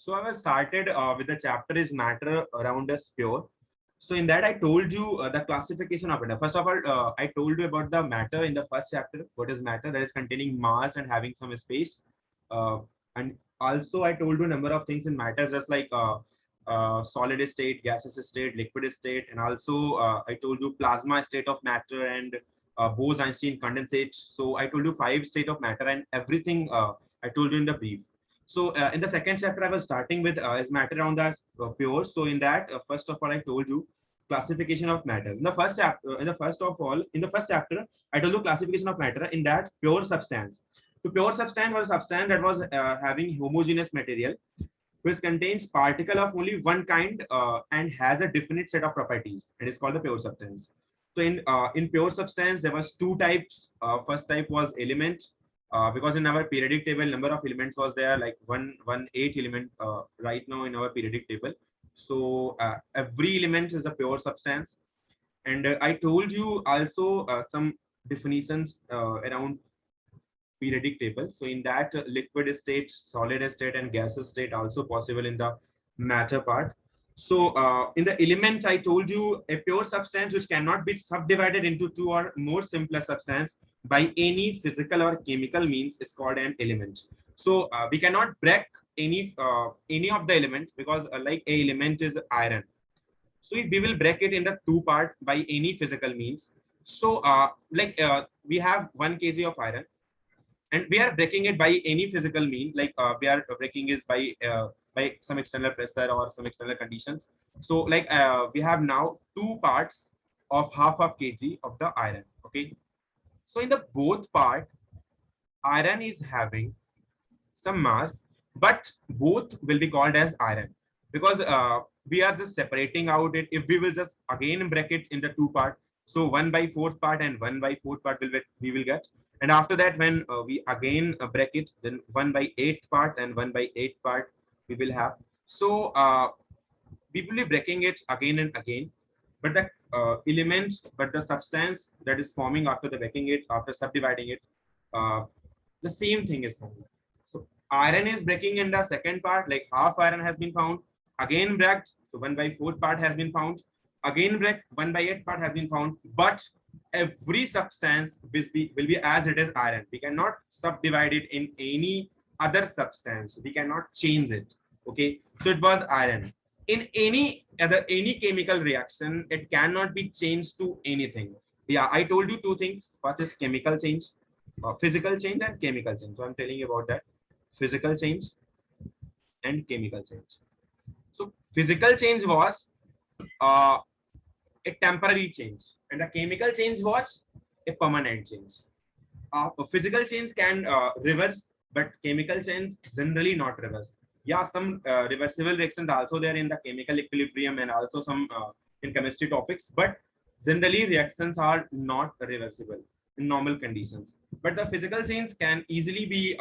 So I was started with the chapter is matter around us pure. So in that I told you the classification of it. First of all, I told you about the matter in the first chapter. What is matter? That is containing mass and having some space. And also I told you a number of things in matter, just like solid state, gaseous state, liquid state, and also I told you plasma state of matter and Bose-Einstein condensate. So I told you 5 state of matter and everything I told you in the brief. So in the second chapter, I was starting with is matter on the pure. So in that, first of all, I told you classification of matter. In the first chapter, in the first chapter, I told you classification of matter. In that, pure substance. So pure substance was a substance that was having homogeneous material, which contains particle of only one kind and has a definite set of properties. It is called the pure substance. So in pure substance, there was 2 types. First type was element, because in our periodic table, number of elements was there like 118 element right now in our periodic table. So every element is a pure substance. And I told you also some definitions around periodic table. So in that liquid state, solid state, and gaseous state also possible in the matter part. So in the element, I told you a pure substance which cannot be subdivided into 2 or more simpler substance by any physical or chemical means is called an element. So we cannot break any of the element, because like a element is iron. So if we will break it in the 2 part by any physical means. So we have 1 kg of iron, and we are breaking it by any physical mean, like we are breaking it by some external pressure or some external conditions. So like we have now 2 parts of half of kg of the iron. Okay, so in the both part, iron is having some mass, but both will be called as iron, because we are just separating out it. If we will just again break it in the 2 part, so 1/4 part and 1/4 part we will get. And after that, when we again break it, then 1/8 part and 1/8 part we will have. So we will be breaking it again and again, but the element, but the substance that is forming after the breaking it, after subdividing it, uh, the same thing is forming. So iron is breaking in the second part, like half iron has been found, again breaked, so 1/4 part has been found, again break, 1/8 part has been found, but every substance will be as it is iron. We cannot subdivide it in any other substance. We cannot change it. Okay, so it was iron. In any chemical reaction, it cannot be changed to anything. Yeah, I told you 2 things. What is chemical change? Physical change and chemical change. So I'm telling you about that. Physical change and chemical change. So physical change was uh, a temporary change, and the chemical change was a permanent change. Physical change can reverse, but chemical change generally not reverse. Yeah, some reversible reactions also there in the chemical equilibrium and also some in chemistry topics, but generally reactions are not reversible in normal conditions. But the physical change can easily be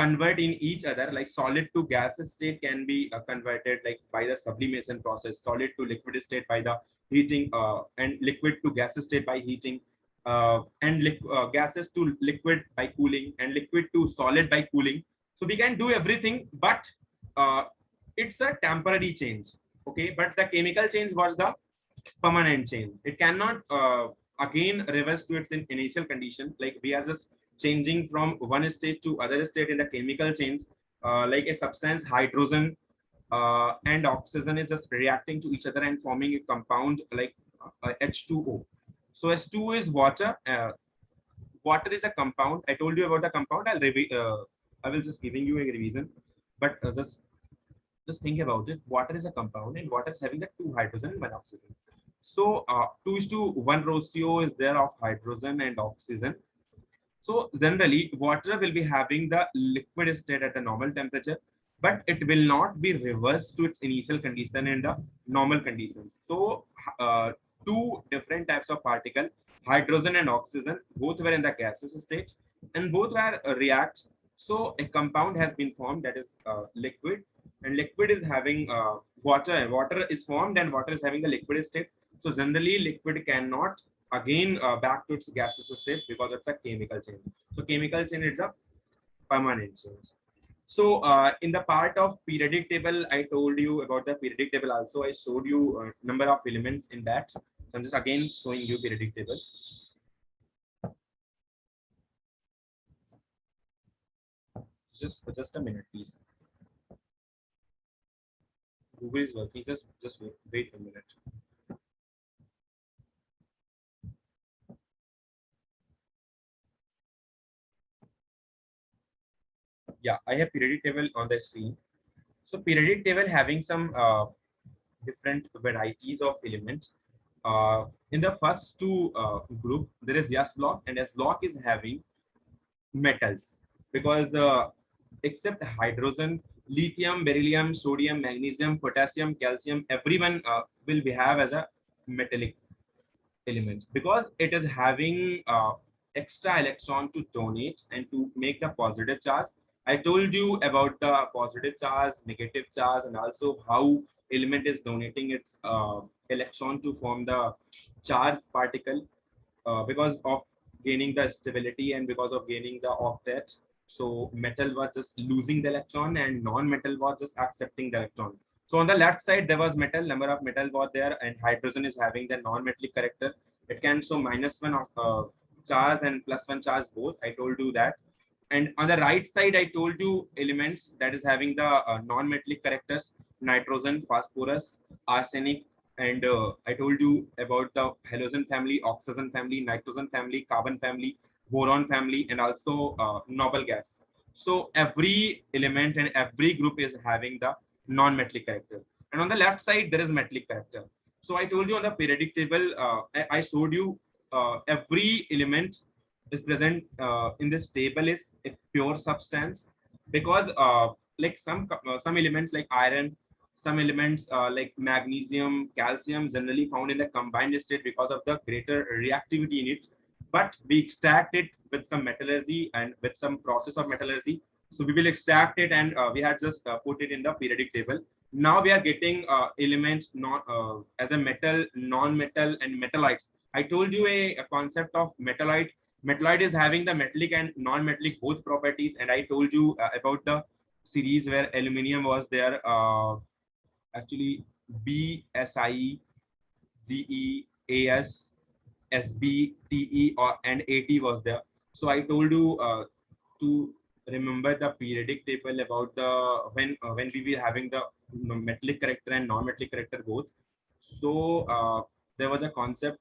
convert in each other, like solid to gaseous state can be converted like by the sublimation process, solid to liquid state by the heating, and liquid to gaseous state by heating, and gases to liquid by cooling, and liquid to solid by cooling. So we can do everything, but uh, it's a temporary change. Okay, but the chemical change was the permanent change. It cannot again reverse to its initial condition. Like we are just changing from one state to other state in the chemical change, like a substance hydrogen and oxygen is just reacting to each other and forming a compound like H2O. So H2O is water. Water is a compound. I told you about the compound. I will just giving you a revision, but just think about it. Water is a compound, and water is having the 2 hydrogen and 1 oxygen. So 2:1 ratio is there of hydrogen and oxygen. So generally, water will be having the liquid state at the normal temperature, but it will not be reversed to its initial condition in the normal conditions. So 2 different types of particle, hydrogen and oxygen, both were in the gaseous state, and both were react. So a compound has been formed, that is liquid, and liquid is having water, and water is formed, and water is having the liquid state. So generally, liquid cannot again back to its gaseous state because it's a chemical change. So chemical change is a permanent change. So in the part of periodic table, I told you about the periodic table also. I showed you number of elements in that. So I'm just again showing you periodic table. Just a minute, please. Google is working. Just wait a minute. Yeah, I have periodic table on the screen. So periodic table having some different varieties of elements. In the first two group, there is S block, and S block is having metals because except hydrogen, lithium, beryllium, sodium, magnesium, potassium, calcium, everyone will behave as a metallic element because it is having extra electron to donate and to make the positive charge. I told you about the positive charge, negative charge, and also how element is donating its electron to form the charge particle because of gaining the stability and because of gaining the octet. So metal was just losing the electron and non-metal was just accepting the electron. So on the left side, there was metal, number of metal was there, and hydrogen is having the non-metallic character. It can show -1 of charge and +1 charge both. I told you that. And on the right side, I told you elements that is having the non-metallic characters: nitrogen, phosphorus, arsenic, and I told you about the halogen family, oxygen family, nitrogen family, carbon family, boron family, and also noble gas. So every element and every group is having the non-metallic character. And on the left side, there is metallic character. So I told you on the periodic table, I showed you every element is present in this table is a pure substance because like some elements like iron, some elements like magnesium, calcium generally found in the combined state because of the greater reactivity in it, but we extract it with some metallurgy and with some process of metallurgy. So we will extract it and we have just put it in the periodic table. Now we are getting elements not as a metal, non-metal, and metallites. I told you a concept of metallite. Metalloid is having the metallic and non-metallic both properties, and I told you about the series where aluminium was there. Actually, BSIE, GEAS, SBTE, or and AT was there. So I told you to remember the periodic table about the when we were having the metallic character and non-metallic character both. So there was a concept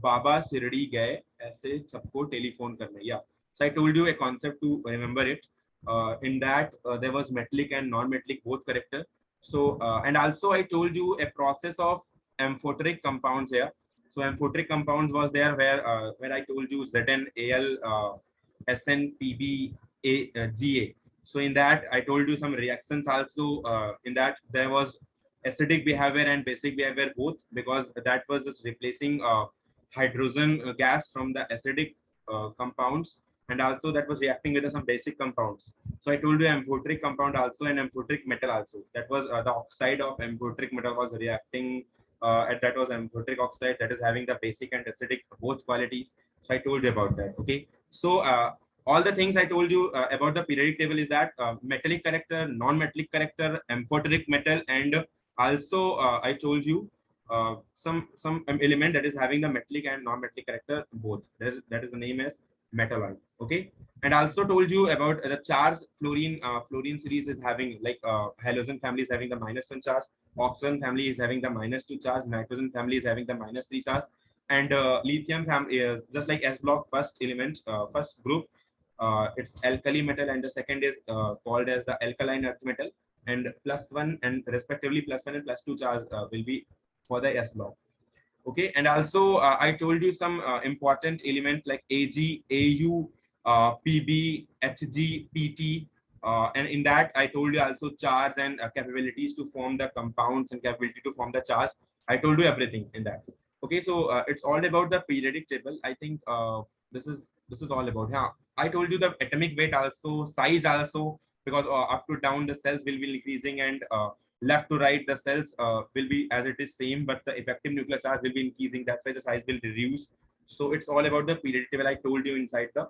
बाबा शिरडी गए ऐसे सबको telephone करना. Yeah, so I told you a concept to remember it. In that there was metallic and non-metallic both character. So and also I told you a process of amphoteric compounds here. So amphoteric compounds was there where I told you ZnAl, SnPb, Ga. So in that I told you some reactions also. In that there was acidic behavior and basic behavior both because that was just replacing hydrogen gas from the acidic compounds, and also that was reacting with some basic compounds. So I told you amphoteric compound also and amphoteric metal also. That was the oxide of amphoteric metal was reacting and that was amphoteric oxide that is having the basic and acidic both qualities. So I told you about that. Okay. So all the things I told you about the periodic table is that metallic character, non-metallic character, amphoteric metal, and also I told you some element that is having the metallic and non-metallic character both. That is the name as metalloid. Okay. And also told you about the charge. Fluorine series is having like halogen family is having the -1 charge, oxygen family is having the -2 charge, nitrogen family is having the -3 charge, and lithium family just like S block first element, first group, it's alkali metal, and the second is called as the alkaline earth metal, and +1 and respectively +1 and +2 charge will be for the S block. Okay. And also I told you some important element like Ag, Au, Pb, Hg, Pt, and in that I told you also charge and capabilities to form the compounds and capability to form the charge. I told you everything in that. Okay. So it's all about the periodic table. I think this is all about. Yeah, I told you the atomic weight also, size also, because up to down the cells will be increasing, and left to right the cells will be as it is same, but the effective nuclear charge will be increasing. That's why the size will reduce. So it's all about the periodic table I told you inside the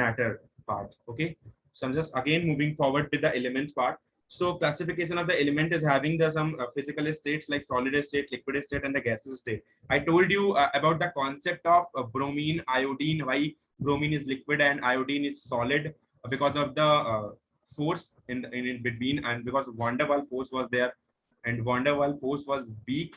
matter part. Okay. So I'm just again moving forward with the element part. So classification of the element is having the some physical states like solid state, liquid state, and the gaseous state. I told you about the concept of bromine, iodine, why bromine is liquid and iodine is solid, because of the force in between, and because van der Waals force was there, and van der Waals force was weak.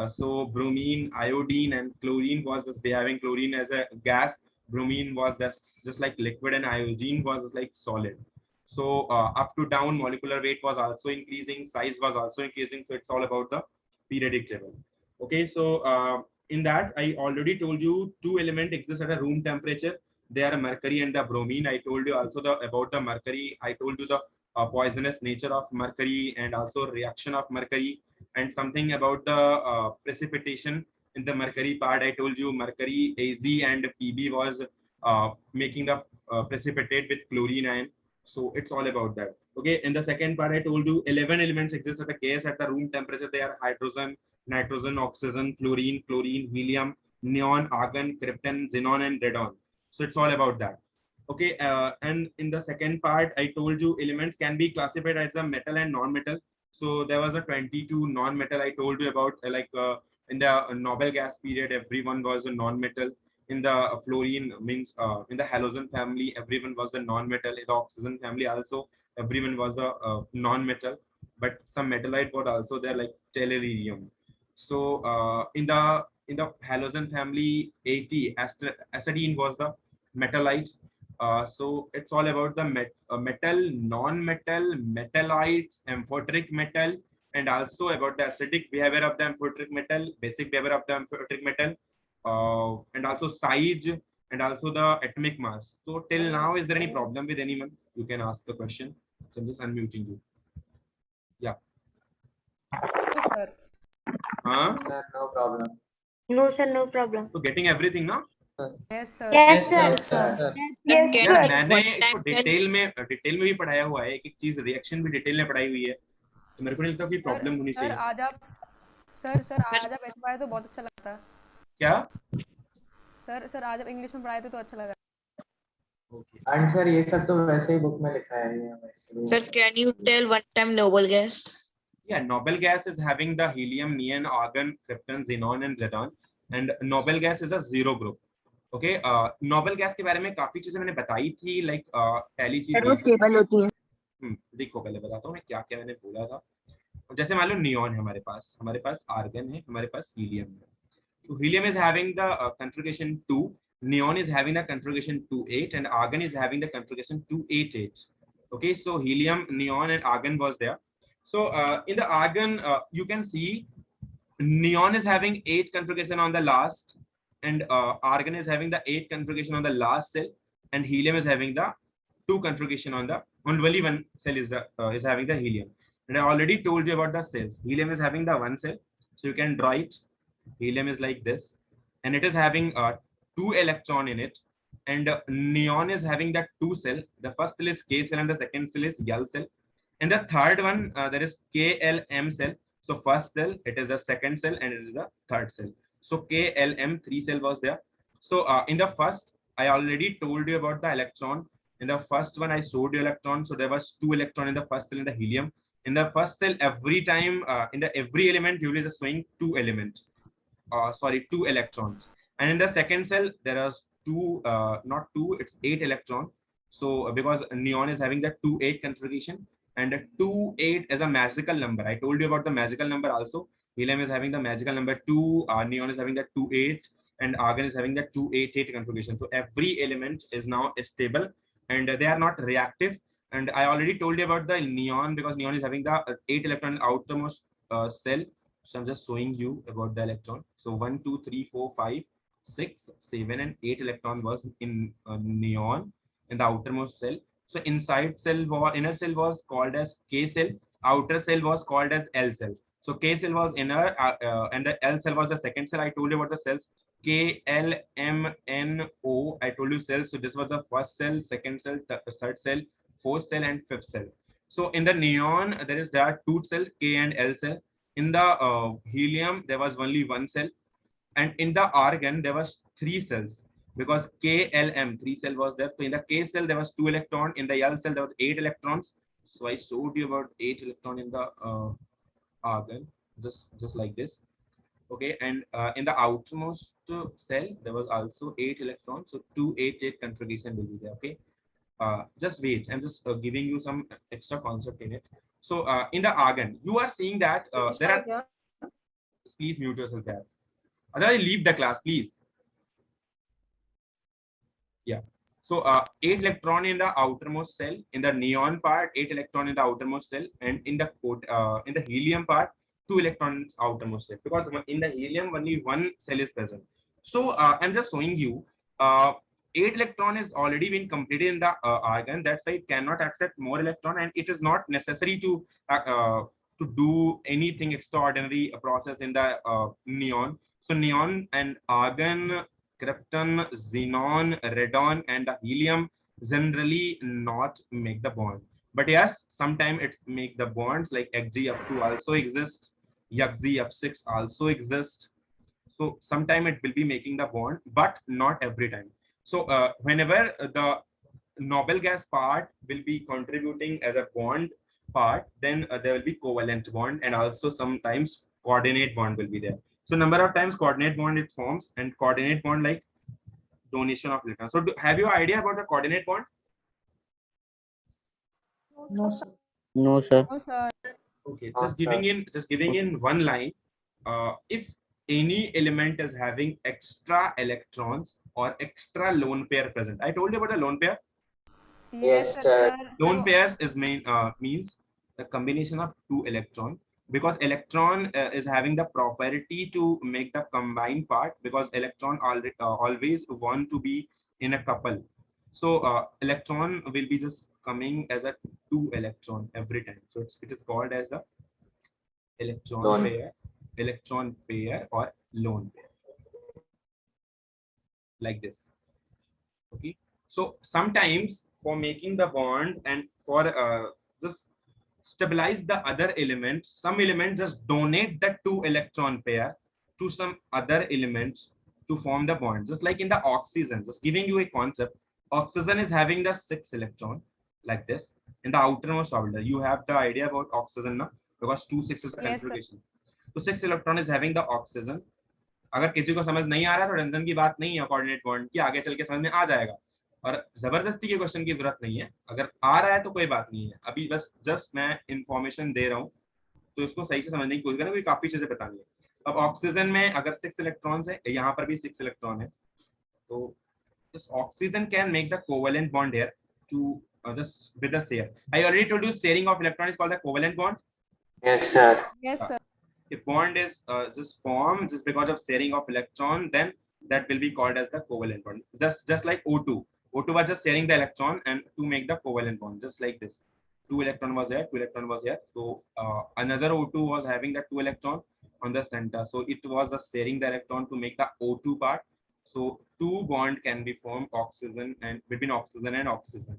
So bromine, iodine, and chlorine was just behaving. Chlorine as a gas, bromine was just like liquid, and iodine was just like solid. So up to down molecular weight was also increasing, size was also increasing. So it's all about the periodic table. Okay, so in that I already told you two elements exist at a room temperature. They are mercury and the bromine. I told you also about the mercury. I told you the poisonous nature of mercury and also reaction of mercury, and something about the precipitation in the mercury part. I told you mercury, Az, and Pb was making the precipitate with chlorine ion. So it's all about that. Okay. In the second part, I told you 11 elements exist at the gas at the room temperature. They are hydrogen, nitrogen, oxygen, fluorine, chlorine, helium, neon, argon, krypton, xenon, and radon. So it's all about that. Okay. And in the second part, I told you elements can be classified as a metal and non-metal. So there was a 22 non-metal I told you about, in the Nobel gas period, everyone was a non-metal. In the fluorine means in the halogen family, everyone was the non-metal. In the oxygen family also, everyone was the non-metal. But some metalite was also there, like tellurium. So in the halogen family, 80 astatine was the metalite. So it's all about the metal, non-metal, metallites, amphoteric metal, and also about the acidic behavior of the amphoteric metal, basic behavior of the amphoteric metal, and also size, and also the atomic mass. So till now, is there any problem with anyone? You can ask the question. So I'm just unmuting you. Yeah. No, sir. Sir, no problem. No, sir, no problem. So getting everything now? Yes, sir. Yes, sir. Yes, sir. Yes, यार sir. मैंने इसको detail में भी पढ़ाया हुआ है, एक एक चीज रिएक्शन भी डिटेल में पढ़ाई हुई है, तो मेरे को नहीं लगता कोई प्रॉब्लम होनी सर चाहिए। आज आप आज आप ऐसे पढ़ाए तो बहुत अच्छा लगता। क्या सर आज आप इंग्लिश में पढ़ाए थे तो अच्छा लगा। एंड सर ये सब तो वैसे ही बुक में लिखा है ये वैसे। Sir, can you tell one time noble gas? Yeah, noble gas is having the helium, neon, argon, krypton, xenon, and radon, and noble gas is a zero group. Okay, noble gas के बारे में काफी चीजें मैंने बताई थी, like पहली चीज वो स्टेबल होती है। देखो पहले बताता हूँ मैं क्या क्या मैंने बोला था। जैसे मान लो नियॉन है हमारे पास आर्गन है, हमारे पास हीलियम है। So helium is having the configuration 2, neon is having the configuration 28, and argon is having the configuration 288. Okay, so helium, neon, and argon was there. So in the argon, you can see neon is having 8 configuration on the last, and argon is having the 8 configuration on the last cell, and helium is having the 2 configuration on the only one cell is having the helium. And I already told you about the cells. Helium is having the one cell, so you can draw it. Helium is like this, and it is having 2 electron in it, and neon is having that 2 cell. The first cell is K cell and the second cell is L cell, and the third one there is KLM cell. So first cell, it is the second cell, and it is the third cell. So KLM 3 cell was there. So in the first, I already told you about the electron. In the first one, I showed you electron. So there was 2 electron in the first cell in the helium. In the first cell, every time in the every element, you will just showing 2 elements. 2 electrons, and in the second cell there are 2 not 2, it's 8 electron. So because neon is having the 2-8 configuration, and 2-8 is a magical number. I told you about the magical number also. Helium is having the magical number 2, neon is having the 2-8, and argon is having the 2-8-8 configuration. So every element is now stable, and they are not reactive. And I already told you about the neon, because neon is having the 8 electron outermost cell. So I'm just showing you about the electron. So 1, 2, 3, 4, 5, 6, 7, and 8 electron was in neon in the outermost cell. So inside cell was, inner cell was called as K cell, outer cell was called as L cell. So K cell was inner, and the L cell was the second cell. I told you about the cells K, L, M, N, O. I told you cells. So this was the first cell, second cell, third cell, fourth cell, and fifth cell. So in the neon, there are 2 cells, K and L cell. In the helium, there was only 1 cell, and in the argon, there was 3 cells, because KLM 3 cell was there. So in the K cell there was 2 electron, in the L cell there was 8 electrons. So I showed you about 8 electron in the argon, just like this. Okay, and in the outermost cell there was also 8 electrons. So 288 configuration will be there. Okay, just wait. I'm just giving you some extra concept in it. So in the argon, you are seeing that there are. Please mute yourself there. Otherwise, leave the class, please. Yeah. So 8 electron in the outermost cell. In the neon part, 8 electron in the outermost cell, and in the helium part, 2 electrons outermost cell. Because in the helium only one cell is present. So I'm just showing you 8 electron is already been completed in the argon. That's why it cannot accept more electron, and it is not necessary to do anything extraordinary process in the neon. So neon and argon, krypton, xenon, radon, and the helium generally not make the bond. But yes, sometimes it's make the bonds, like XgF2 also exists, YgF6 also exists. So sometime it will be making the bond, but not every time. So whenever the noble gas part will be contributing as a bond part, then there will be covalent bond, and also sometimes coordinate bond will be there. So number of times coordinate bond it forms, and coordinate bond like donation of electrons. So have you idea about the coordinate bond? No, sir. No, sir. No, sir. Okay, Sir. just giving in one line. If any element is having extra electrons or extra lone pair present, I told you about the lone pair. Yes, Yes, sir. Lone So, pairs is means the combination of 2 electron, because electron is having the property to make the combined part, because electron always want to be in a couple. So electron will be just coming as a 2 electron every time. So it is called as the Lone. electron pair or lone pair, like this. Okay, so sometimes for making the bond and for just stabilize the other element, some element just donate the 2 electron pair to some other elements to form the bond. Just like in the oxygen, just giving you a concept, oxygen is having the 6 electron like this in the outermost orbital. You have the idea about oxygen now, because 2 6 is the Yes, sir. configuration. So 6 electron is having the oxygen. अगर किसी को समझ नहीं आ रहा तो tension की बात नहीं है कोऑर्डिनेट बॉन्ड की, आगे चल के समझ में आ जाएगा, और जबरदस्ती के क्वेश्चन की जरूरत नहीं है. अगर आ रहा है तो कोई बात नहीं है, अभी बस जस्ट मैं इंफॉर्मेशन दे रहा हूँ, तो इसको सही से समझने की कोशिश करना, क्योंकि काफी चीजें बतानी है. अब ऑक्सीजन में अगर 6 इलेक्ट्रॉन्स है, यहाँ पर भी 6 इलेक्ट्रॉन है, तो this oxygen can make the covalent bond here to just with the share. I already told you sharing of electron is called the covalent bond. Yes, sir. Yes, sir. If bond is just formed just because of sharing of electron, then that will be called as the covalent bond. Just like O2. O2 was just sharing the electron and to make the covalent bond, just like this. 2 electron was here, 2 electron was here. So another O2 was having the 2 electron on the center. So it was just sharing the electron to make the O2 part. So 2 bond can be formed oxygen and between oxygen and oxygen.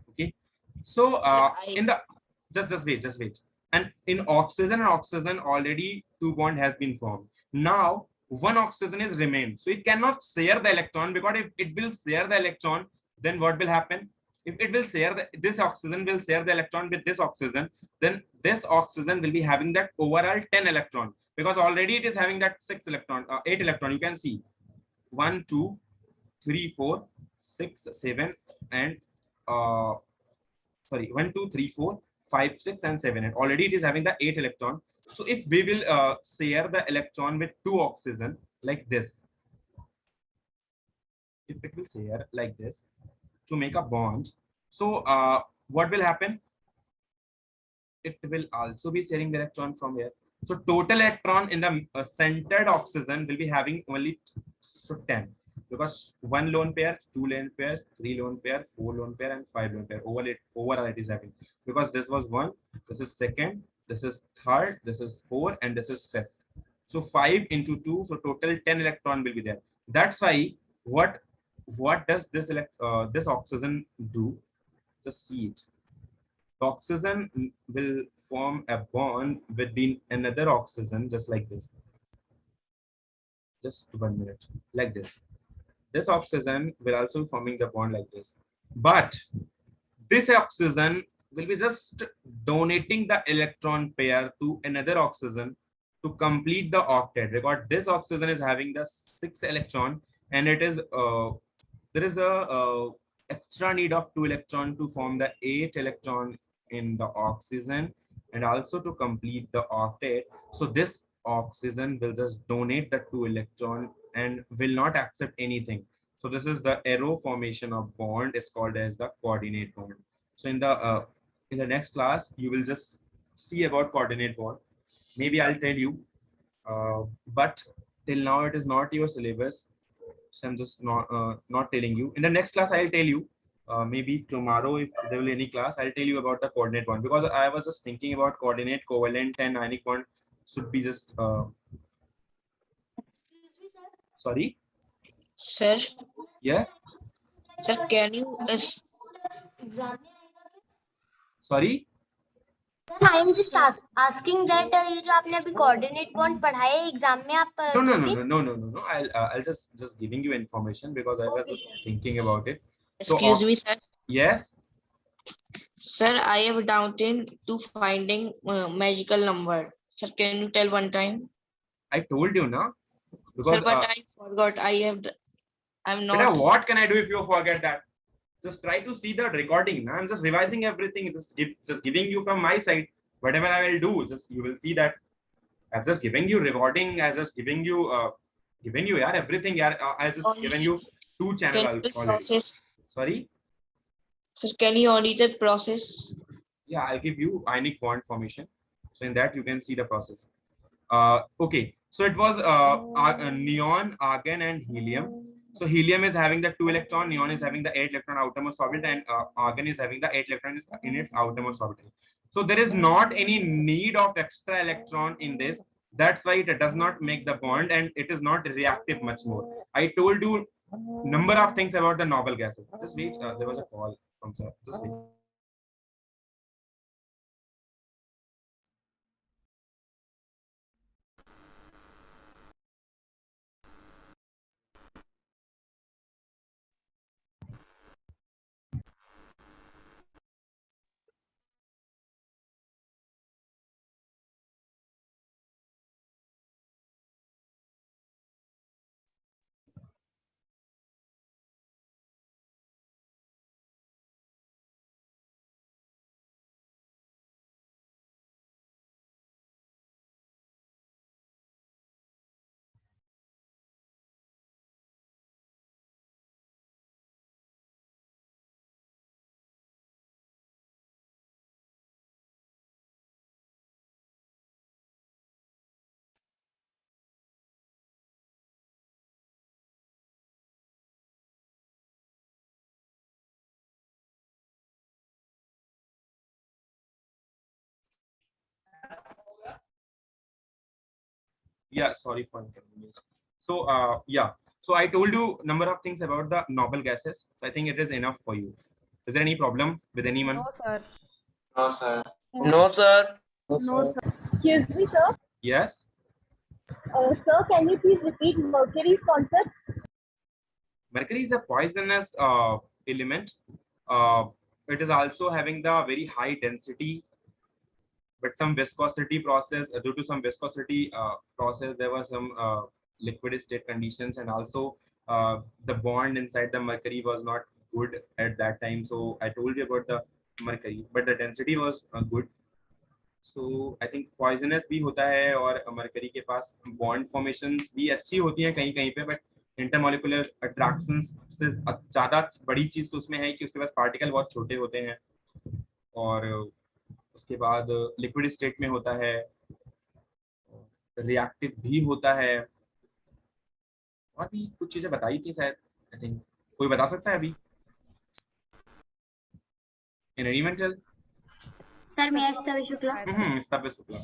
Okay. So in the just wait. And in oxygen and oxygen already 2 bond has been formed. Now one oxygen is remained, so it cannot share the electron, because if it will share the electron, then what will happen? If it will share this oxygen will share the electron with this oxygen, then this oxygen will be having that overall 10 electron, because already it is having that 8 electron. You can see 1 2 3 4 6 7 and 1 2 3 4 5 6 and 7, and already it is having the 8 electron. So if we will share the electron with 2 oxygen like this, if it will share like this to make a bond, so what will happen? It will also be sharing the electron from here. So total electron in the centered oxygen will be having only 10, because 1 lone pair, 2 lone pairs, 3 lone pair, 4 lone pair, and 5 lone pair. Overall it is having, because this was 1, this is 2nd, this is 3rd, this is 4, and this is 5th. So 5 into 2, so total 10 electron will be there. That's why what does this this oxygen do? Just see it. The oxygen will form a bond between another oxygen, just like this. Just 1 minute, like this. this oxygen will also be forming the bond like this. But this oxygen will be just donating the electron pair to another oxygen to complete the octet, because this oxygen is having the 6 electron, and it is there is a extra need of 2 electron to form the 8 electron in the oxygen, and also to complete the octet. So this oxygen will just donate the 2 electron and will not accept anything. So this is the arrow formation of bond, is called as the coordinate bond. So in the next class, you will just see about coordinate bond. Maybe I'll tell you, but till now it is not your syllabus. So I'm just not telling you. In the next class, I'll tell you. Maybe tomorrow, if there will be any class, I'll tell you about the coordinate bond, because I was just thinking about coordinate, covalent, and ionic bond should be just. Sorry. Sir, Yeah. sir, can you Sorry. I am just asking that ये जो आपने अभी coordinate bond पढ़ा है exam में आप No. I'll just giving you information because I was Okay, just sir. thinking about it. excuse me, sir? Yes. Sir, I have doubted to finding magical number. Sir, can you tell one time? I told you, na. Sir, Because but I forgot. I'm Beta, not. what can I do if you forget that? Just try to see the recording. Na? I'm just revising everything. Just giving you from my side. Whatever I will do, just you will see that I'm just giving you recording. I'm just giving you yeah, everything. Yeah, I just Only- given you 2 Can channel you already. process? Sorry. Sir, can you only the process? Yeah, I'll give you ionic bond formation. So in that you can see the process. Okay, so it was neon, argon, and helium. So helium is having the 2 electron, neon is having the 8 electron outermost orbital, and argon is having the 8 electrons in its outermost orbital. So there is not any need of extra electron in this. That's why it does not make the bond, and it is not reactive much more. I told you number of things about the noble gases. Just wait, there was a call from sir. Just wait. Yeah, sorry for inconvenience. So yeah, so I told you number of things about the noble gases. So I think it is enough for you. Is there any problem with anyone? No, sir. No, sir. No, sir. No, sir. Excuse me, sir. Yes. Sir, can you please repeat Mercury's concept? Mercury is a poisonous element. It is also having the very high density, but some viscosity process, due to some viscosity process, there were some liquid state conditions, and also the bond inside the mercury was not good at that time. So I told you about the mercury, but the density was good. So I think poisonous भी होता है, और mercury के पास bond formations भी अच्छी होती हैं कहीं कहीं पे, बट इंटरमोलिकुलर अट्रैक्शंस से ज्यादा बड़ी चीज तो उसमें है कि उसके पास पार्टिकल बहुत छोटे होते हैं, और उसके बाद लिक्विड स्टेट में होता है, रिएक्टिव भी होता है, और भी कुछ चीजें बताई थी शायद. आई थिंक कोई बता सकता है अभी इन एलिमेंटल. सर मैं Stavya Shukla. Stavya Shukla.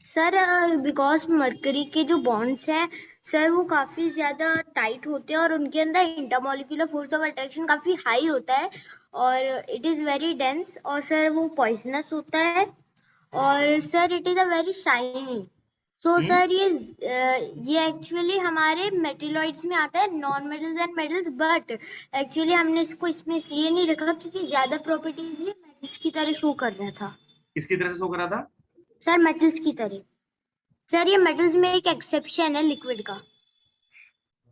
Sir because mercury के जो बॉन्ड्स हैं सर वो काफी ज्यादा टाइट होते हैं और उनके अंदर इंटरमोलिकुलर फोर्स ऑफ अट्रैक्शन काफी हाई होता है और इट इज वेरी डेंस, और सर वो पॉइजनस होता है, और sir it is a very shiny. So sir ये एक्चुअली हमारे मेटलॉइड्स में आता है, non metals and metals, but actually हमने इसको इसमें इसलिए नहीं रखा क्योंकि ज्यादा प्रॉपर्टीज ये मेटल्स की तरह शो कर रहा था। किसकी तरह से शो कर रहा था? सर मेटल्स की तरह। सर ये मेटल्स में एक एक्सेप्शन है लिक्विड का।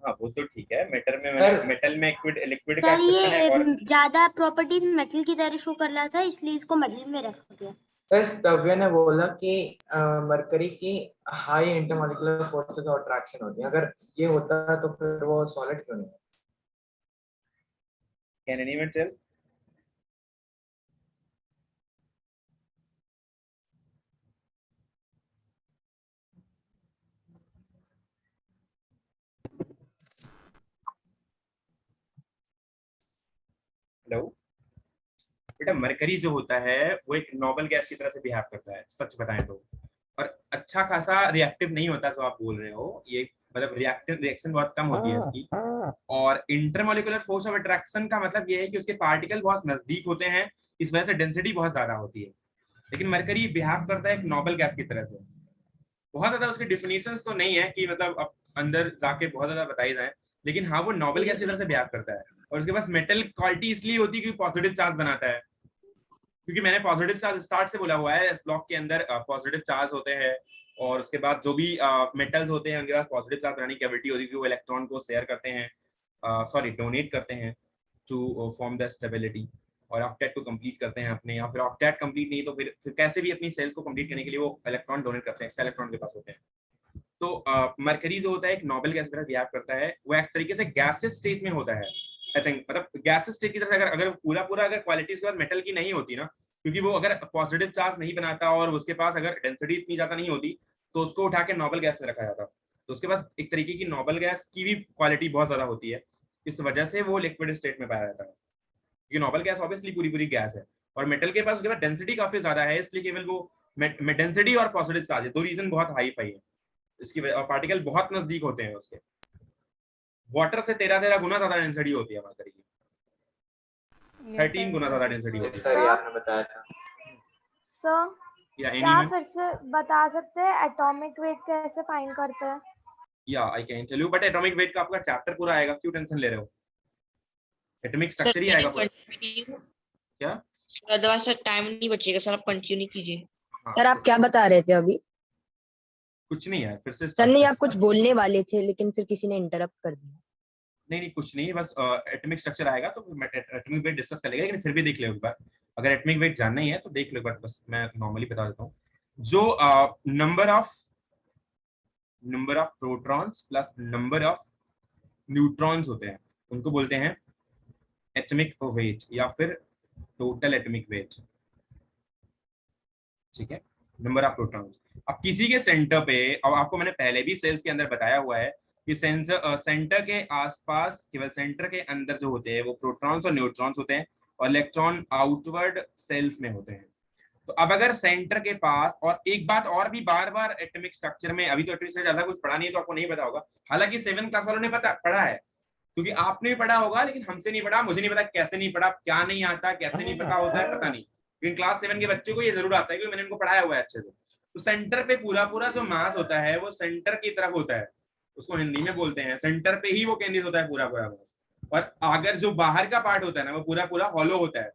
हाँ वो तो ठीक है, मेटल में सर- मेटल में लिक्विड का सर एक्सेप्शन है, और ये ज्यादा प्रॉपर्टीज मेटल की तरह शो कर रहा था इसलिए इसको मेटल में रखा गया। सर स्तव्य ने बोला कि मरकरी की हाई इंटरमॉलिक्यूलर फोर्सेस और अट्रैक्शन होती है, अगर ये होता है तो फिर वो सॉलिड क्यों नहीं है? Can anyone tell? हेलो बेटा, मरकरी जो होता है वो एक नोबल गैस की तरह से बिहेव करता है, सच बताएं तो, और अच्छा खासा रिएक्टिव नहीं होता जो आप बोल रहे हो, ये मतलब रिएक्शन बहुत कम होती है इसकी। और इंटरमोलिकुलर फोर्स ऑफ अट्रैक्शन का मतलब ये है कि उसके पार्टिकल बहुत नजदीक होते हैं, इस वजह से डेंसिटी बहुत ज्यादा होती है। लेकिन मरकरी बिहेव करता है एक नोबल गैस की तरह से। बहुत ज्यादा उसकी डिफिनेशंस तो नहीं है कि मतलब अब अंदर जाके बहुत ज्यादा बताई जाए, लेकिन हाँ वो नोबल गैस की तरह से बिहेव करता है। और उसके पास मेटल क्वालिटी इसलिए होती है क्योंकि पॉजिटिव चार्ज बनाता है, क्योंकि मैंने पॉजिटिव चार्ज स्टार्ट से बोला हुआ है, इस ब्लॉक के अंदर पॉजिटिव चार्ज होते हैं, और उसके बाद जो भी मेटल्स होते हैं उनके पास पॉजिटिव चार्ज बनाने की एबिलिटी होती है कि वो इलेक्ट्रॉन को शेयर करते हैं, सॉरी डोनेट करते हैं टू फॉर्म द स्टेबिलिटी, और ऑक्टेट को कंप्लीट करते हैं अपने, या फिर ऑक्टेट कंप्लीट नहीं तो फिर कैसे भी अपनी सेल्स को कंप्लीट करने के लिए वो इलेक्ट्रॉन डोनेट करते हैं, एक्स्ट्रा इलेक्ट्रॉन के पास होते हैं। तो मरकरी जो होता है एक नोबल गैस की तरह बिहेव करता है, वो एक तरीके से गैसेस स्टेट में होता है। आई थिंक मतलब गैसेस स्टेट की तरह से अगर पूरा अगर क्वालिटी उसके बाद मेटल की नहीं होती ना, क्योंकि वो अगर पॉजिटिव चार्ज नहीं बनाता और उसके पास अगर डेंसिटी इतनी ज्यादा नहीं होती तो उसको उठा के नोबल गैस में रखा जाता। तो उसके पास एक तरीके की नोबल गैस की भी क्वालिटी बहुत ज्यादा होती है, इस वजह से वो लिक्विड स्टेट में पाया जाता है, क्योंकि नोबल गैस ऑब्वियसली पूरी गैस है, और मेटल के पास उसके बाद डेंसिटी काफी ज्यादा है, इसलिए केवल वो डेंसिटी और पॉजिटिव चार्ज है, दो रीजन बहुत हाई फाई है इसकी, पार्टिकल बहुत नजदीक होते हैं उसके। वाटर से 13 गुना ज्यादा डेंसिटी होती है मरकरी की, 13 गुना ज्यादा डेंसिटी होती है। सर ये आपने बताया था। सर या क्या एनीवन? फिर से बता सकते हैं एटॉमिक वेट कैसे फाइंड करते हैं? या I can tell you, but atomic weight का आपका चैप्टर पूरा आएगा, क्यों टेंशन ले रहे हो? एटॉमिक स्ट्रक्चर ही आएगा पूरा। क्या? अदरवाइज सर टाइम नहीं बचेगा सर, आप कंटिन्यू कीजिए। हाँ, सर आप क्या बता रहे थे अभी? कुछ नहीं है, फिर से सर start नहीं, कर। आप कुछ बोलने वाले थे लेकिन फिर किसी ने इंटरप्ट कर दिया। नहीं कुछ नहीं, बस एटॉमिक स्ट्रक्चर आएगा तो एटॉमिक वेट डिस्कस कर लेगा, लेकिन फिर भी देख लो एक बार, अगर एटॉमिक वेट जानना ही है तो देख लो एक बार, बस मैं नॉर्मली बता देता हूँ। जो number of protons plus number of neutrons होते हैं उनको बोलते हैं एटॉमिक वेट या फिर टोटल एटॉमिक वेट, ठीक है, नंबर ऑफ प्रोटॉन्स। अब किसी के सेंटर पे, अब आपको मैंने पहले भी सेल्स के अंदर बताया हुआ है कि सेंटर के आसपास, केवल सेंटर के अंदर जो होते हैं वो प्रोटॉन्स और न्यूट्रॉन्स होते हैं, और इलेक्ट्रॉन आउटवर्ड सेल्स में होते हैं। तो अब अगर सेंटर के पास, और एक बात और भी बार बार एटॉमिक स्ट्रक्चर में, अभी तो एटॉमिक स्ट्रक्चर ज्यादा कुछ पढ़ा नहीं है तो आपको नहीं पता होगा, हालांकि 7th क्लास वालों ने पढ़ा है, क्योंकि आपने भी पढ़ा होगा, लेकिन हमसे नहीं पढ़ा, मुझे नहीं पता कैसे नहीं पढ़ा, क्या नहीं आता, कैसे नहीं पता होता है, पता नहीं, लेकिन क्लास 7 के बच्चों को ये जरूर आता है क्योंकि मैंने इनको पढ़ाया हुआ है अच्छे से। तो सेंटर पे पूरा जो मास होता है वो सेंटर की तरफ होता है, उसको हिंदी में बोलते हैं सेंटर पे ही वो केंद्रित होता है पूरा मास, और अगर जो बाहर का पार्ट होता है ना वो पूरा हॉलो होता है,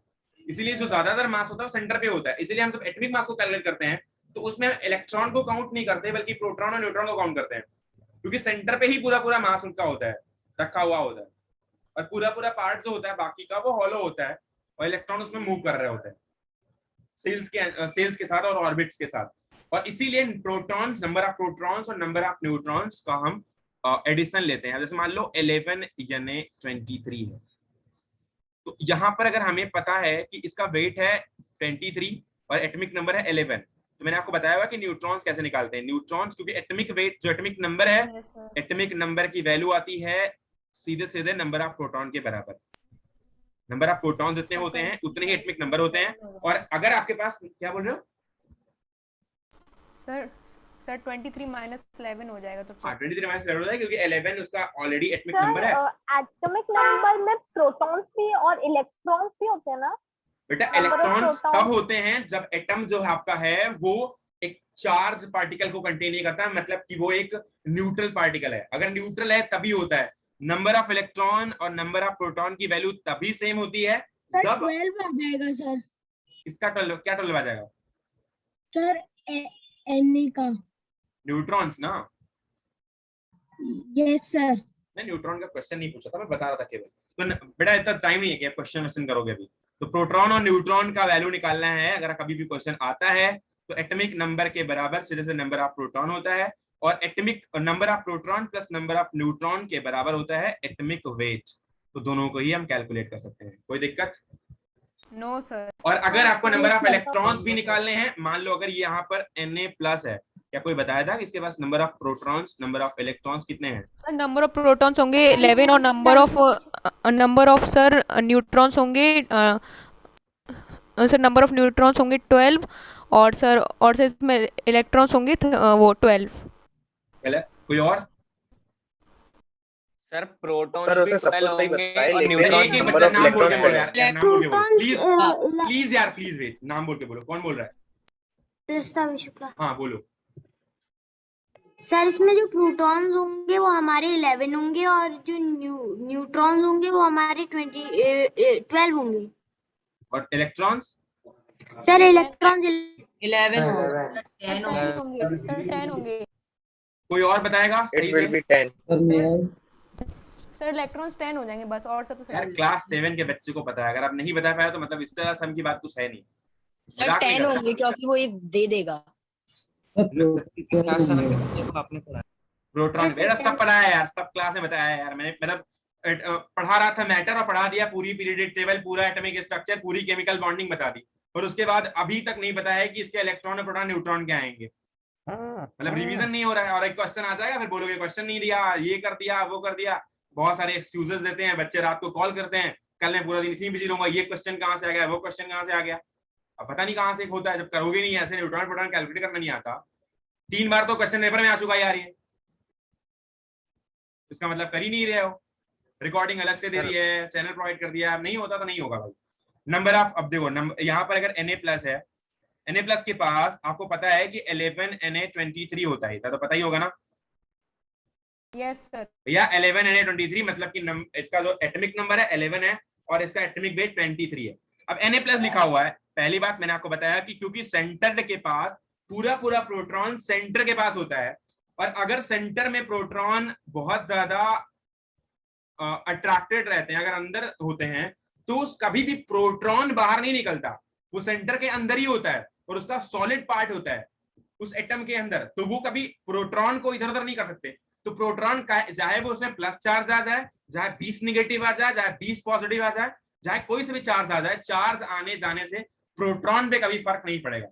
इसीलिए जो ज्यादातर मास होता है वो सेंटर पे होता है। इसलिए हम जब एटॉमिक मास को कैलकुलेट करते हैं तो उसमें इलेक्ट्रॉन को काउंट नहीं करते, बल्कि प्रोटॉन और न्यूट्रॉन को काउंट करते हैं, क्योंकि सेंटर पे ही पूरा मास उनका होता है, रखा हुआ होता है, और पूरा पार्ट जो होता है बाकी का वो हॉलो होता है, और इलेक्ट्रॉन उसमें मूव कर रहे होते हैं सेल्स के साथ और ऑर्बिट्स के साथ। और इसीलिए प्रोटॉन्स, नंबर ऑफ प्रोटॉन्स और नंबर ऑफ न्यूट्रॉन्स का हम एडिशन लेते हैं। जैसे मान लो 11 यानी 23 है, तो यहाँ पर अगर हमें पता है कि इसका वेट है 23 और एटॉमिक नंबर है 11, तो मैंने आपको बताया हुआ कि न्यूट्रॉन्स कैसे निकालते हैं। न्यूट्रॉन्स, क्योंकि एटॉमिक वेट जो एटॉमिक नंबर है, Yes, sir. एटॉमिक नंबर की वैल्यू आती है सीधे नंबर ऑफ प्रोटॉन के बराबर। नंबर ऑफ प्रोटॉन्स जितने होते हैं उतने ही एटॉमिक नंबर होते हैं। और अगर आपके पास, क्या बोल रहे हो सर 23 माइनस 11 हो जाएगा तो 23 माइनस 11 हो जाएगा, क्योंकि 11 उसका ऑलरेडी एटॉमिक सर नंबर है। एटॉमिक नंबर में प्रोटॉन्स भी और इलेक्ट्रॉन्स भी होते हैं ना? बेटा Number of इलेक्ट्रॉन्स protons. तब होते हैं जब एटम जो आपका है वो एक चार्ज पार्टिकल को कंटेन नहीं करता, मतलब कि वो एक न्यूट्रल पार्टिकल है। अगर न्यूट्रल है तभी होता है। नंबर ऑफ इलेक्ट्रॉन और नंबर ऑफ प्रोटॉन की वैल्यू तभी सेम होती है सर जब 12 आ जाएगा सर। इसका 12 क्या 12 आ जाएगा? सर Na का। न्यूट्रॉन्स ना? Yes sir. मैं न्यूट्रॉन का क्वेश्चन नहीं पूछा था, मैं बता रहा था केवल। तो बेटा इतना टाइम नहीं है कि आप क्वेश्चन करोगे अभी। तो प्रोटॉन और न्यूट्रॉन का वैल्यू निकालना है। अगर कभी भी क्वेश्चन आता है तो एटॉमिक नंबर के बराबर सीधे से नंबर ऑफ प्रोटॉन होता है, और atomic number of proton plus number of neutron के बराबर होता है एटॉमिक वेट। तो दोनों को ही हम कैलकुलेट कर सकते हैं, कोई दिक्कत? No sir. और अगर आपको नंबर ऑफ इलेक्ट्रॉन्स भी निकालने हैं, मान लो अगर ये यहाँ पर Na+ है, क्या कोई बताया था कि इसके पास number of protons number of electrons कितने हैं? सर नंबर ऑफ प्रोटॉन्स होंगे 11 और नंबर ऑफ सर न्यूट्रॉन्स होंगे सर नंबर ऑफ न्यूट्रॉन्स होंगे 12 और सर इसमें इलेक्ट्रॉन्स होंगे वो 12। गलत। कोई और? सर प्रोटॉन सर भी उसे सब 12 कुछ सही होंगे बताया, और लेकिन न्यूट्रॉन एक एक number बच्चा of नाम बोल के electrons बोलो यार, नाम बोल के बोलो प्लीज प्रोटॉन प्लीज यार, प्लीज वेट, नाम बोल के बोलो। कौन बोल रहा है? तीर्थावी शुक्ला। हाँ बोलो। सर इसमें जो प्रोटॉन्स होंगे वो हमारे 11 होंगे और जो न्यूट्रॉन्स होंगे वो हमारे 12 होंगे। और इलेक्ट्रॉन्स? सर इलेक्ट्रॉन्स 11 हो 11 10 होंगे 10 होंगे। कोई और बताएगा it सही will से? be 10 सर इलेक्ट्रॉन्स 10 हो जाएंगे बस, और सब तो यार सही। क्लास 7 के बच्चे को पता है, अगर आप नहीं बता पाए तो मतलब इससे ज्यादा सम की बात कुछ है नहीं। सर मजाक नहीं 10 कर रहा। होंगे क्योंकि वो एक दे देगा। क्लास 7 के बच्चे को आपने पढ़ाया। प्रोटॉन जैसे बेटा क्या? सब पढ़ाया यार, सब क्लास में बताया यार मैंने। मतलब पढ़ा रहा था मैटर और पढ़ा दिया पूरी पीरियडिक टेबल, पूरा एटॉमिक स्ट्रक्चर, पूरी केमिकल बॉन्डिंग बता दी, और उसके बाद अभी तक नहीं बताया है कि इसके इलेक्ट्रॉन और प्रोटॉन न्यूट्रॉन क्या आएंगे। मतलब रिवीजन नहीं हो रहा है, और एक क्वेश्चन आ जाएगा फिर बोलोगे क्वेश्चन नहीं दिया, ये कर दिया वो कर दिया। बहुत सारे एक्सक्यूजेस देते हैं बच्चे, रात को कॉल करते हैं, कल मैं पूरा दिन इसी में बिजी रहूंगा, ये क्वेश्चन कहाँ से आ गया, वो क्वेश्चन कहाँ से आ गया। अब पता नहीं कहाँ से होता है, जब करोगे नहीं ऐसे न्यूट्रॉन प्रोटॉन कैलकुलेट करना नहीं आता। 3 बार तो क्वेश्चन पेपर में आ चुका यार ये, इसका मतलब कर ही नहीं रहे हो। रिकॉर्डिंग अलग से दे दी है, चैनल प्रोवाइड कर दिया, नहीं होता तो नहीं होगा भाई। नंबर ऑफ, अब देखो यहाँ पर अगर Na+ है, Na+ के पास आपको पता है कि 11 Na23 होता है, तो पता ही होगा ना यस सर। भैया। 11 Na23 मतलब कि इसका जो एटॉमिक नंबर है 11 है और इसका एटॉमिक वेट 23 है। अब Na+ लिखा हुआ है, पहली बात मैंने आपको बताया कि क्योंकि सेंटर के पास पूरा प्रोटॉन सेंटर के पास होता है, और अगर सेंटर में प्रोटॉन बहुत ज्यादा अट्रैक्टेड रहते हैं, अगर अंदर होते हैं, तो कभी भी प्रोटॉन बाहर नहीं निकलता, वो सेंटर के अंदर ही होता है और उसका सॉलिड पार्ट होता है उस एटम के अंदर, तो वो कभी प्रोटॉन को इधर उधर नहीं कर सकते। तो प्रोटॉन चाहे वो उसमें प्लस चार्ज आ जाए, चाहे 20 नेगेटिव आ जाए, चाहे 20 पॉजिटिव आ जाए, चाहे कोई से भी चार्ज आ जाए, चार्ज आने जाने से प्रोटॉन पे कभी फर्क नहीं पड़ेगा,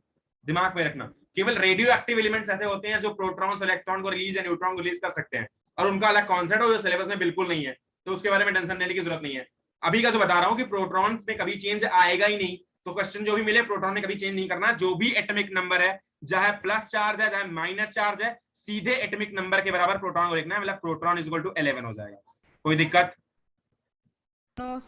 दिमाग में रखना। केवल रेडियो एक्टिव एलिमेंट्स ऐसे होते हैं जो प्रोटॉन्स और इलेक्ट्रॉन को रिलीज या न्यूट्रॉन को रिलीज कर सकते हैं, और उनका अलग कॉन्सेप्ट है जो सिलेबस में बिल्कुल नहीं है, तो उसके बारे में टेंशन लेने की जरूरत नहीं है। अभी का जो बता रहा हूं कि प्रोटॉन्स में कभी चेंज आएगा ही नहीं, तो क्वेश्चन जो भी मिले प्रोटॉन में कभी चेंज नहीं करना। जो भी एटॉमिक नंबर है, चाहे प्लस चार्ज है चाहे माइनस चार्ज है, सीधे एटॉमिक नंबर के बराबर प्रोटॉन को लिखना है, मतलब प्रोटॉन इज इक्वल टू 11 हो जाएगा। कोई दिक्कत? नो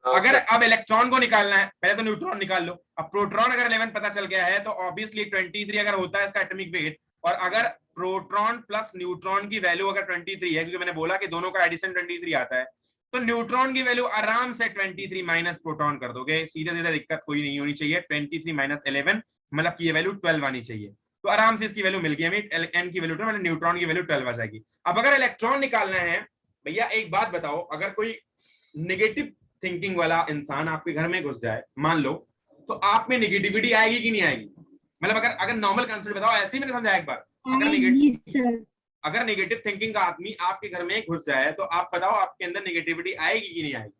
अगर अब इलेक्ट्रॉन को निकालना है, पहले तो न्यूट्रॉन निकाल लो। अब प्रोटॉन अगर 11 पता चल गया है तो ऑब्वियसली 23 अगर होता है इसका एटॉमिक वेट, और अगर प्रोटॉन प्लस न्यूट्रॉन की वैल्यू अगर 23 है, क्योंकि मैंने बोला कि दोनों का एडिशन 23 आता है, तो न्यूट्रॉन की वैल्यू आराम से 23 माइनस प्रोटॉन कर दोगे, सीधे सीधे, दिक्कत कोई नहीं होनी चाहिए। 23 माइनस 11 मतलब की ये वैल्यू 12 आनी चाहिए, तो आराम से इसकी वैल्यू मिल गई हमें, n की वैल्यू 12 मतलब न्यूट्रॉन की वैल्यू 12 आ जाएगी। अब अगर इलेक्ट्रॉन निकालना है, भैया एक बात बताओ, अगर कोई नेगेटिव थिंकिंग वाला इंसान आपके घर में घुस जाए मान लो, तो आप में नेगेटिविटी आएगी कि नहीं आएगी? मतलब अगर नॉर्मल कंसेप्ट बताओ, ऐसे ही मैंने समझाया एक बार, अगर नेगेटिव थिंकिंग का आदमी आपके घर में घुस जाए तो आप बताओ आपके अंदर नेगेटिविटी आएगी कि नहीं आएगी?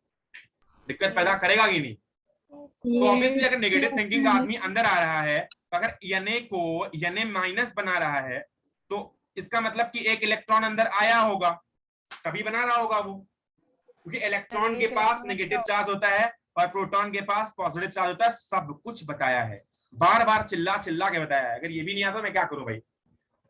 दिक्कत पैदा करेगा कि नहीं? तो ऑब्वियसली अगर नेगेटिव थिंकिंग का आदमी अंदर आ रहा है, तो अगर Na को Na माइनस बना रहा है, तो इसका मतलब कि एक इलेक्ट्रॉन अंदर आया होगा, तभी बना रहा होगा वो, क्योंकि इलेक्ट्रॉन के पास नेगेटिव चार्ज होता है और प्रोटॉन के पास पॉजिटिव चार्ज होता है। सब कुछ बताया है, बार बार चिल्ला चिल्ला के बताया है। अगर ये भी नहीं आता मैं क्या करूं भाई?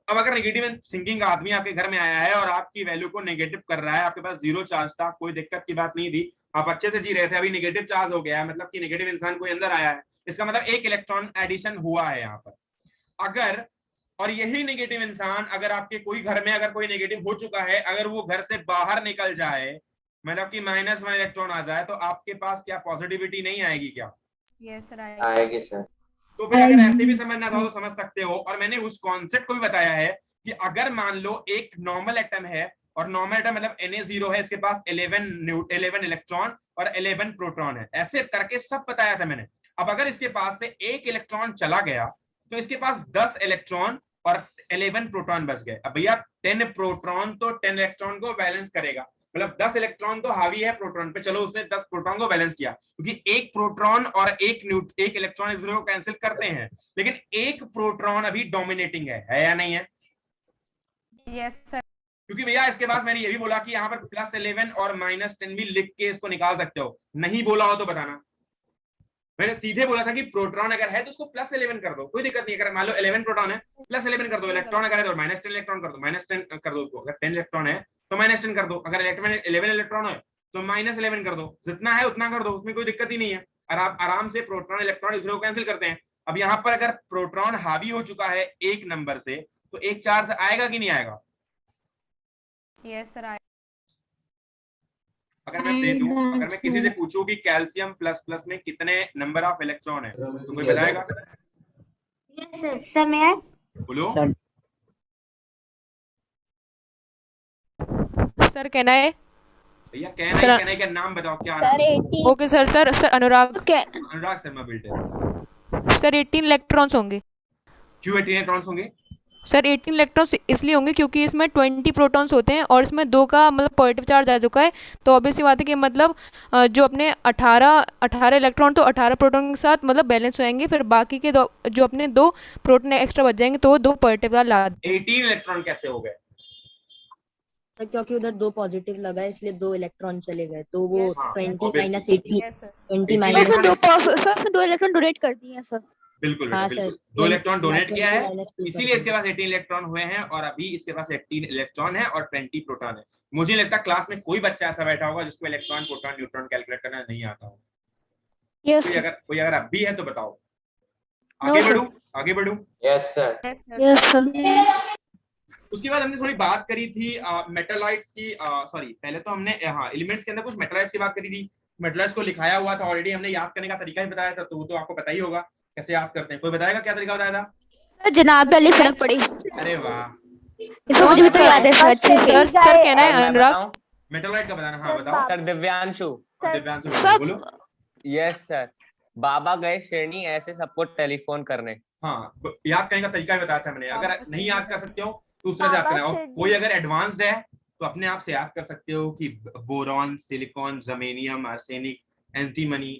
अब अगर नेगेटिव थिंकिंग का आदमी आपके घर में आया है और आपकी वैल्यू को नेगेटिव कर रहा है, आपके पास 0 चार्ज था, कोई दिक्कत की बात नहीं थी, आप अच्छे से जी रहे थे, अभी नेगेटिव चार्ज हो गया है, मतलब कि नेगेटिव इंसान कोई अंदर आया है, इसका मतलब एक इलेक्ट्रॉन एडिशन हुआ है यहाँ पर। अगर और यही नेगेटिव इंसान अगर आपके कोई घर में अगर कोई नेगेटिव हो चुका है, अगर वो घर से बाहर निकल जाए, मतलब कि -1 इलेक्ट्रॉन आ जाए, तो आपके पास क्या पॉजिटिविटी नहीं आएगी क्या? यस सर आएगी सर। तो फिर अगर ऐसे भी समझना था तो समझ सकते हो। और मैंने उस कॉन्सेप्ट को भी बताया है कि अगर मान लो एक नॉर्मल एटम है, और नॉर्मल एटम मतलब Na0 है, इसके पास 11 इलेक्ट्रॉन और 11 प्रोटॉन है, ऐसे करके सब बताया था मैंने। अब अगर इसके पास से एक इलेक्ट्रॉन चला गया तो इसके पास 10 इलेक्ट्रॉन और 11 प्रोटॉन बच गए। अब भैया 10 प्रोटॉन तो 10 इलेक्ट्रॉन को बैलेंस करेगा, मतलब 10 इलेक्ट्रॉन तो हावी है प्रोटॉन पे, चलो उसने 10 प्रोटॉन को बैलेंस किया, क्योंकि एक प्रोटॉन और एक इलेक्ट्रॉन एक दूसरे को कैंसिल करते हैं, लेकिन एक प्रोटॉन अभी डोमिनेटिंग है या नहीं है? यस सर क्योंकि भैया इसके पास मैंने ये भी बोला कि यहाँ पर +11 और -10 भी लिख के इसको निकाल सकते हो, नहीं बोला हो तो बताना। मैंने सीधे बोला था कि प्रोटॉन अगर है तो उसको +11 कर दो, कोई दिक्कत नहीं। अगर मान लो 11 प्रोटॉन है +11 कर दो, इलेक्ट्रॉन अगर है तो -10 इलेक्ट्रॉन कर दो, -10 कर दो उसको। अगर 10 इलेक्ट्रॉन है तो -10 कर दो, अगर 11 इलेक्ट्रॉन है तो -11 कर दो, जितना है उतना कर दो, उसमें कोई दिक्कत ही नहीं है। और आप आराम से प्रोटॉन इलेक्ट्रॉन दूसरे को कैंसिल करते हैं। अब यहाँ पर अगर प्रोटॉन हावी हो चुका है एक नंबर से, तो एक चार्ज आएगा कि नहीं आएगा? यस सर अगर मैं दे दूं, अगर मैं किसी से पूछूं कि कैल्शियम प्लस में कितने नंबर ऑफ इलेक्ट्रॉन है, तो कोई बताएगा? Yes sir. सर मैं बोलो। सर कहना है भैया कहना है, क्या नाम बताओ, क्या नाम? सर 18 ओके सर अनुराग Anurag Sharma builder. Sir 18 electrons होंगे। क्यों 18 इलेक्ट्रॉन्स होंगे? सर 18 इलेक्ट्रॉन्स इसलिए होंगे क्योंकि इसमें 20 प्रोटॉन्स होते हैं और इसमें 2 का मतलब पॉजिटिव चार्ज आ चुका है, तो ऑब्वियस सी बात है कि मतलब जो अपने 18 इलेक्ट्रॉन तो 18 प्रोटॉन के साथ मतलब बैलेंस हो जाएंगे, फिर बाकी के जो अपने 2 प्रोटॉन एक्स्ट्रा बच जाएंगे तो वो 2 पॉजिटिव ला 18 इलेक्ट्रॉन कैसे हो गए? क्योंकि उधर 2 पॉजिटिव लगा है इसलिए 2 इलेक्ट्रॉन चले गए, तो वो Yes, हाँ, 20 obviously. - 80 20 18 minus sir 2 electron donate कर दिए हैं सर। बिल्कुल बेटा, हाँ बिल्कुल। सर 2 इलेक्ट्रॉन डोनेट 20 किया है, -2 इसीलिए इसके पास 18 इलेक्ट्रॉन हुए हैं, और अभी इसके पास 18 इलेक्ट्रॉन है और 20 प्रोटॉन है। मुझे लगता है क्लास में कोई बच्चा ऐसा बैठा होगा जिसको इलेक्ट्रॉन प्रोटॉन न्यूट्रॉन कैलकुलेट करना नहीं आता हो। यस कोई अगर अब भी है तो बताओ। No, sir. आगे बढ़ू। Yes sir. Yes sir. उसके बाद हमने थोड़ी बात करी थी मेटालाइट्स की, सॉरी पहले तो हमने एलिमेंट्स के अंदर कुछ मेटालाइट्स की बात करी थी। मेटालाइट्स को लिखाया हुआ था ऑलरेडी, हमने याद करने का तरीका ही बताया था, तो वो तो आपको पता ही होगा कैसे याद करते हैं। कोई बताएगा क्या तरीका बताया था? जनाब वाली फर्क पड़ी। अरे वाह, इसको मुझे भी याद है सर अच्छे से। सर कहना है अनुराग मेटालाइट का बताना। हाँ बताओ। सर दिव्यांशु। दिव्यांशु बोलो। यस सर, बाबा गए श्रेणी ऐसे सबको टेलीफोन करने। हाँ, याद करने का तरीका भी बताया था मैंने। अगर नहीं याद कर सकते हो तो उस तरह से याद करना। और कोई अगर एडवांस्ड है तो अपने आप से याद कर सकते हो कि boron, silicon, germanium, arsenic, antimony.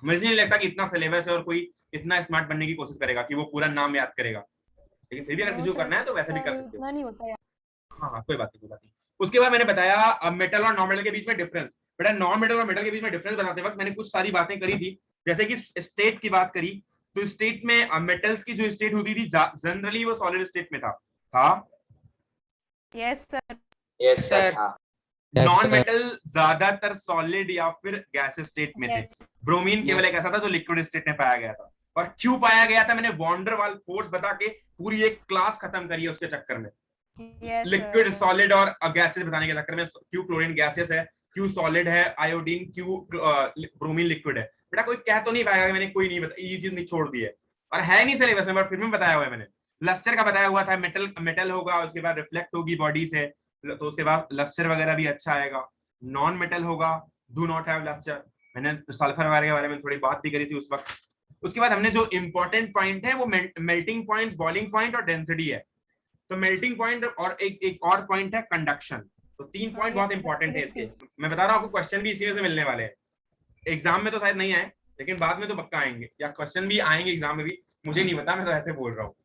मुझे नहीं लगता कि इतना सिलेबस है और कोई इतना स्मार्ट बनने की कोशिश करेगा कि वो पूरा नाम याद करेगा, लेकिन फिर भी अगर किसी को करना है तो वैसे भी कर सकते हो। नहीं होता यार। हाँ, कोई बात नहीं। उसके बाद मैंने बताया मेटल और नॉन मेटल के बीच में डिफरेंस। बेटा नॉन मेटल और मेटल के बीच में डिफरेंस बताते वक्त मैंने कुछ सारी बातें करी थी, जैसे कि स्टेट की बात करी। तो स्टेट में मेटल्स की जो स्टेट होती थी जनरली वो सॉलिड स्टेट में था। Yes sir. Yes sir. Non metal ज्यादातर सॉलिड या फिर गैस स्टेट में थे। ब्रोमीन केवल एक ऐसा था जो लिक्विड स्टेट में पाया गया था। और क्यों पाया गया था, मैंने वॉन्डर वाल फोर्स बता के पूरी एक क्लास खत्म करी है उसके चक्कर में। लिक्विड, सॉलिड और गैसेस बताने के चक्कर में क्यों क्लोरीन गैसेस है, क्यों सॉलिड है आयोडीन, क्यों ब्रोमीन लिक्विड है। बेटा कोई कह तो नहीं पाएगा, मैंने कोई नहीं बताया, ये चीज नहीं छोड़ दी है और है नहीं सिलेबस में, बट फिर भी बताया हुआ है मैंने। लस्टर का बताया हुआ था, मेटल होगा, उसके बाद रिफ्लेक्ट होगी बॉडी से, तो उसके बाद लस्टर वगैरह भी अच्छा आएगा। नॉन मेटल होगा, डू नॉट हैव लस्टर। मैंने सल्फर वगैरह के बारे में थोड़ी बात भी करी थी उस वक्त। उसके बाद हमने जो इंपॉर्टेंट पॉइंट है वो मेल्टिंग पॉइंट, बॉइलिंग पॉइंट और डेंसिटी है। तो मेल्टिंग पॉइंट और एक और पॉइंट है कंडक्शन। तो 3 पॉइंट बहुत इंपॉर्टेंट है इसके। मैं बता रहा हूँ आपको क्वेश्चन भी इसी में से मिलने वाले हैं। एग्जाम में तो शायद नहीं आए, लेकिन बाद में तो पक्का आएंगे, या क्वेश्चन भी आएंगे एग्जाम में भी, मुझे नहीं पता, मैं तो ऐसे बोल रहा हूँ।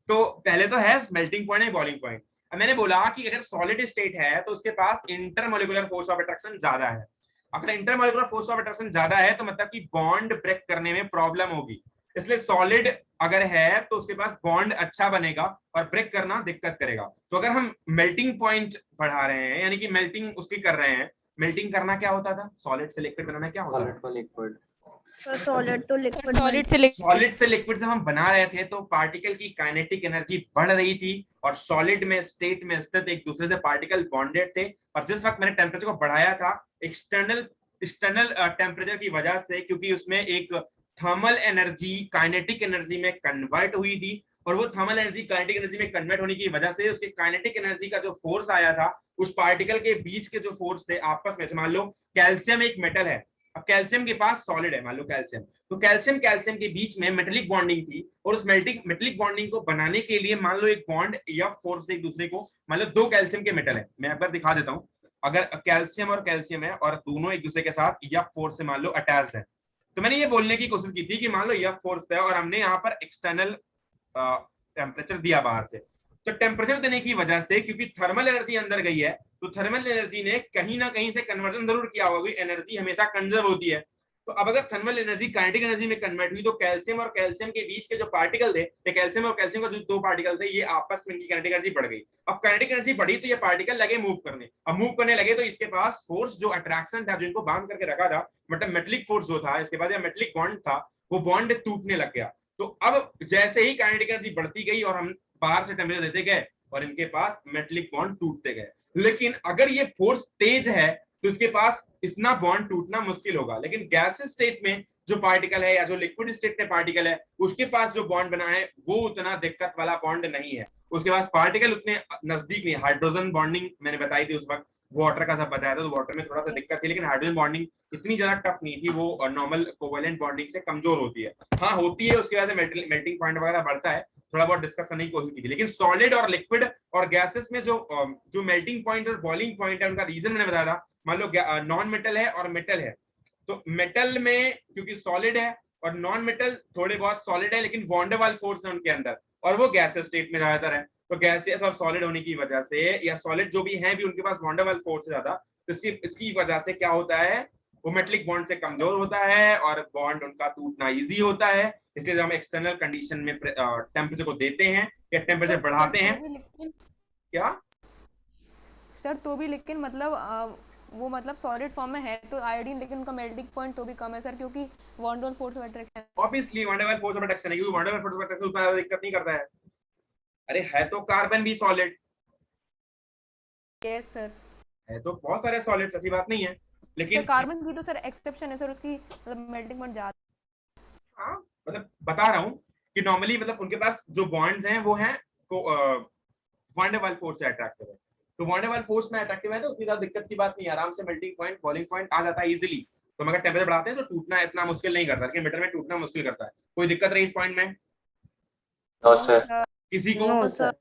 तो पहले तो है मेल्टिंग पॉइंट है, बॉइलिंग पॉइंट। अब मैंने बोला कि अगर सॉलिड स्टेट है तो उसके पास इंटरमोलिकुलर फोर्स ऑफ अट्रैक्शन ज्यादा है। अगर इंटरमोलिकुलर फोर्स ऑफ अट्रैक्शन ज्यादा है तो मतलब कि बॉन्ड ब्रेक करने में प्रॉब्लम होगी। इसलिए सॉलिड अगर है तो उसके पास बॉन्ड अच्छा बनेगा और ब्रेक करना दिक्कत करेगा। तो अगर हम मेल्टिंग पॉइंट बढ़ा रहे हैं, यानी कि मेल्टिंग उसकी कर रहे हैं, मेल्टिंग करना क्या होता था, सॉलिड से लिक्विड बनाना क्या होता है, सॉलिड तो लिक्विड सॉलिड से लिक्विड सॉलिड से लिक्विड जब हम बना रहे थे तो पार्टिकल की काइनेटिक एनर्जी बढ़ रही थी और सॉलिड में स्टेट में स्थित एक दूसरे से पार्टिकल बॉन्डेड थे, और जिस वक्त मैंने टेम्परेचर को बढ़ाया था एक्सटर्नल टेम्परेचर की वजह से, क्योंकि उसमें एक थर्मल एनर्जी काइनेटिक एनर्जी में कन्वर्ट हुई थी, और वो थर्मल एनर्जी काइनेटिक एनर्जी में कन्वर्ट होने की वजह से उसके काइनेटिक एनर्जी का जो फोर्स आया था उस पार्टिकल के बीच के जो फोर्स थे आपस में, मान लो कैल्शियम एक मेटल है, अब कैल्शियम के पास सॉलिड है, मान लो कैल्शियम, तो कैल्शियम के बीच में मेटेलिक बॉन्डिंग थी, और उस मेटेलिक बॉन्डिंग को बनाने के लिए मान लो एक बॉन्ड या फोर्स एक दूसरे को, मान लो दो कैल्शियम के मेटल है, मैं एक बार दिखा देता हूं, अगर कैल्शियम और कैल्शियम है और दोनों एक दूसरे के साथ या फोर्स से मान लो अटैच्ड है, तो मैंने ये बोलने की कोशिश की थी कि मान लो यह फोर्स है और हमने यहाँ पर एक्सटर्नल टेम्परेचर दिया बाहर से, तो टेम्परेचर देने की वजह से क्योंकि थर्मल एनर्जी अंदर गई है तो थर्मल एनर्जी ने कहीं ना कहीं से कन्वर्जन जरूर किया होगा, एनर्जी हमेशा कंजर्व होती है, तो अब अगर थर्मल एनर्जी काइनेटिक एनर्जी में कन्वर्ट हुई तो कैल्शियम और कैल्शियम के बीच के जो पार्टिकल थे, कैल्शियम और कैल्शियम का जो दो पार्टिकल थे ये आपस में इनकी काइनेटिक एनर्जी बढ़ गई, अब काइनेटिक एनर्जी बढ़ी तो ये पार्टिकल लगे मूव करने, अब मूव करने लगे तो इसके पास फोर्स जो अट्रैक्शन था जो इनको बांध करके रखा था, मतलब मेटेलिक फोर्स जो था, इसके बाद मेटेलिक बॉन्ड था वो बॉन्ड टूटने लग गया, तो अब जैसे ही काइनेटिक एनर्जी बढ़ती गई और हम बाहर से टेम्परेचर देते गए और इनके पास मेटेलिक बॉन्ड टूटते गए, लेकिन अगर ये फोर्स तेज है तो इसके पास इतना बॉन्ड टूटना मुश्किल होगा, लेकिन गैस स्टेट में जो पार्टिकल है या जो लिक्विड स्टेट में पार्टिकल है उसके पास जो बॉन्ड बना है वो उतना दिक्कत वाला बॉन्ड नहीं है, उसके पास पार्टिकल उतने नजदीक नहीं, हाइड्रोजन बॉन्डिंग मैंने बताई थी उस वक्त, वाटर का सब बताया था, तो वाटर में थोड़ा सा दिक्कत थी, लेकिन हाइड्रोजन बॉन्डिंग इतनी ज्यादा टफ नहीं थी, वो नॉर्मल कोवेलेंट बॉन्डिंग से कमजोर होती है, हाँ होती है, उसकी वजह से मेल्टिंग पॉइंट वगैरह बढ़ता है, थोड़ा बहुत डिस्कस करने की कोशिश की थी, लेकिन सॉलिड और लिक्विड और गैसेस में जो मेल्टिंग पॉइंट और बॉइलिंग पॉइंट है उनका रीजन मैंने बताया था, मान लो नॉन मेटल है और मेटल है, तो मेटल में क्योंकि सॉलिड है और नॉन मेटल थोड़े बहुत सॉलिड है लेकिन वॉन्डरवाल फोर्स है उनके अंदर और वो गैसेस स्टेट में ज्यादातर है, तो गैसेस और सॉलिड होने की वजह से या सॉलिड जो भी है भी उनके पास वॉन्डरवाल फोर्स है ज्यादा, तो इसकी वजह से क्या होता है वो मेटेलिक बॉन्ड से कमजोर होता है और बॉन्ड उनका टूटना इजी होता है, इसलिए जब हम एक्सटर्नल कंडीशन में टेम्परेचर को देते हैं या टेम्परेचर बढ़ाते हैं क्या सर, तो भी लेकिन मतलब वो मतलब सॉलिड फॉर्म में है तो आयोडीन, लेकिन उनका मेल्टिंग पॉइंट तो भी कम है सर, क्योंकि van der force of attraction, obviously van der Waal force of attraction है, क्योंकि वॉन्डरवाल फोर्स ऑफ अट्रैक्शन उतना ज्यादा दिक्कत नहीं करता है, अरे है तो कार्बन भी सॉलिड, यस सर, है तो बहुत सारे सॉलिड्स, ऐसी बात नहीं है, लेकिन कार्बन भी तो सर एक्सेप्शन है सर, उसकी मतलब मेल्टिंग पॉइंट ज्यादा, हाँ मतलब बता रहा हूँ कि नॉर्मली मतलब उनके पास जो बॉन्ड्स हैं वो हैं वॉन्डरवाल फोर्स से अट्रैक्टिव है, तो वॉन्डरवाल फोर्स में अट्रैक्टिव है तो उतनी ज्यादा दिक्कत की बात नहीं है, आराम से मेल्टिंग पॉइंट बॉइलिंग पॉइंट आ जाता है इजीली, तो अगर टेम्परेचर बढ़ाते हैं तो टूटना इतना मुश्किल नहीं करता, लेकिन मेटल में टूटना मुश्किल करता है, कोई दिक्कत रही इस पॉइंट में नो सर, किसी को? नो सर,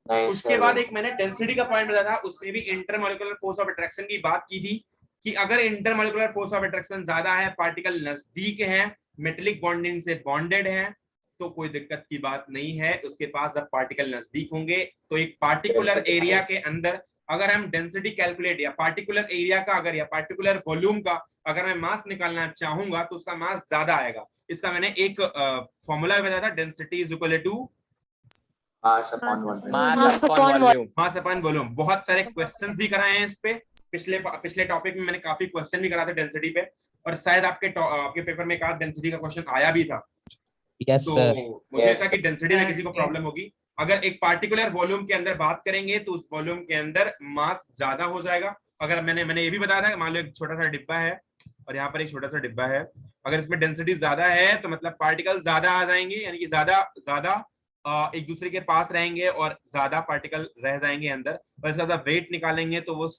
नहीं उसके सर, बाद एक मैंने डेंसिटी का पॉइंट बताया था, उसमें भी इंटरमोलिकुलर फोर्स ऑफ अट्रैक्शन की बात की थी कि अगर इंटरमोलिकुलर फोर्स ऑफ अट्रैक्शन ज्यादा है, पार्टिकल नजदीक है, मेटेलिक बॉन्डिंग से बॉन्डेड है, तो कोई दिक्कत की बात नहीं है, उसके पास जब पार्टिकल नजदीक होंगे तो एक पार्टिकुलर एरिया के अंदर अगर हम डेंसिटी कैलकुलेट या पार्टिकुलर एरिया का अगर या पार्टिकुलर वॉल्यूम का अगर मैं मास निकालना चाहूंगा तो उसका मास ज्यादा आएगा, इसका मैंने एक फॉर्मूला बताया था, density is equal to mass upon volume, mass upon volume, mass upon volume, बहुत सारे क्वेश्चंस भी कराए हैं इस पे, पिछले टॉपिक में मैंने काफी क्वेश्चन भी कराए थे डेंसिटी पे, और शायद आपके पेपर में एक आध डेंसिटी का क्वेश्चन आया भी था, यस तो सर, मुझे लगता है कि डेंसिटी में किसी को प्रॉब्लम होगी, अगर एक पार्टिकुलर वॉल्यूम के अंदर बात करेंगे तो उस वॉल्यूम के अंदर मास ज्यादा हो जाएगा, अगर मैंने ये भी बताया था कि मान लो एक छोटा सा डिब्बा है और यहाँ पर एक छोटा सा डिब्बा है, अगर इसमें डेंसिटी ज्यादा है तो मतलब पार्टिकल ज्यादा आ जाएंगे, यानी कि ज्यादा एक दूसरे के पास रहेंगे और ज्यादा पार्टिकल रह जाएंगे अंदर, और इसका वेट निकालेंगे तो वो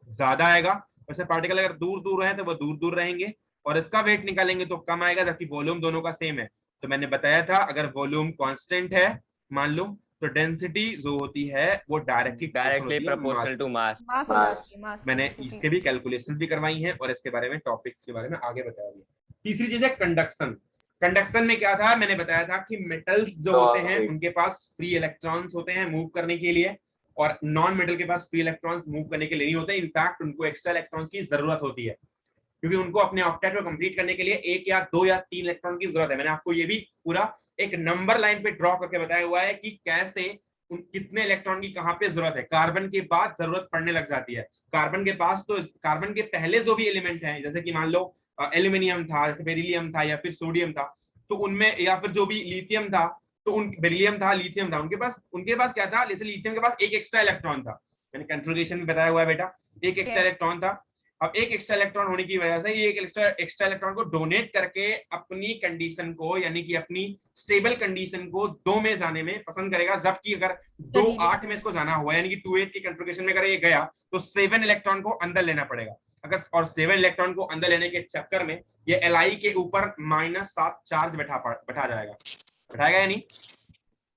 ज्यादा आएगा, वैसे पार्टिकल अगर दूर दूर रहे तो वो दूर दूर रहेंगे और इसका वेट निकालेंगे तो कम आएगा, जबकि वॉल्यूम दोनों का सेम है, तो मैंने बताया था अगर वॉल्यूम कांस्टेंट है मान लो तो डेंसिटी जो होती है वो डायरेक्टली प्रोपोर्शनल टू मास, मैंने इसके भी कैलकुलेशंस भी करवाई हैं और इसके बारे में टॉपिक्स के बारे में आगे बताया गया। तीसरी चीज है कंडक्शन, कंडक्शन में क्या था मैंने बताया था कि मेटल्स जो होते हैं उनके पास फ्री इलेक्ट्रॉन्स होते हैं मूव करने के लिए और नॉन मेटल के पास फ्री इलेक्ट्रॉन्स मूव करने के लिए नहीं होते, इनफैक्ट उनको एक्स्ट्रा इलेक्ट्रॉन्स की जरूरत होती है क्योंकि उनको अपने ऑक्टेट को कंप्लीट करने के लिए 1 या 2 या 3 इलेक्ट्रॉन की जरूरत है। मैंने आपको ये भी पूरा एक नंबर लाइन पे ड्रॉ करके बताया हुआ है कि कैसे कितने इलेक्ट्रॉन की कहां पे जरूरत है, कार्बन के बाद जरूरत पड़ने लग जाती है, कार्बन के पास तो कार्बन के पहले जो भी एलिमेंट है जैसे कि मान लो एल्यूमिनियम था, जैसे बेरिलियम था या फिर सोडियम था, तो उनमें, या फिर जो भी लिथियम था, तो उन बेरिलियम था, लिथियम था, उनके पास क्या था, जैसे लिथियम के पास एक एक्स्ट्रा इलेक्ट्रॉन था, मैंने कंट्रीब्यूशन में बताया हुआ है बेटा, एक एक्स्ट्रा इलेक्ट्रॉन था। अब एक एक्स्ट्रा इलेक्ट्रॉन होने की वजह से ये एक एक्स्ट्रा इलेक्ट्रॉन को डोनेट करके अपनी कंडीशन को, यानी कि अपनी स्टेबल कंडीशन को 2 में जाने में पसंद करेगा, जबकि अगर 2-8 में इसको जाना हुआ, यानी कि 2-8 की कंट्रीब्यूशन में अगर ये गया तो 7 इलेक्ट्रॉन को अंदर लेना पड़ेगा। अगर और 7 इलेक्ट्रॉन को अंदर लेने के चक्कर में ये Li के ऊपर -7 चार्ज बैठा जाएगा, बैठाएगा या नहीं?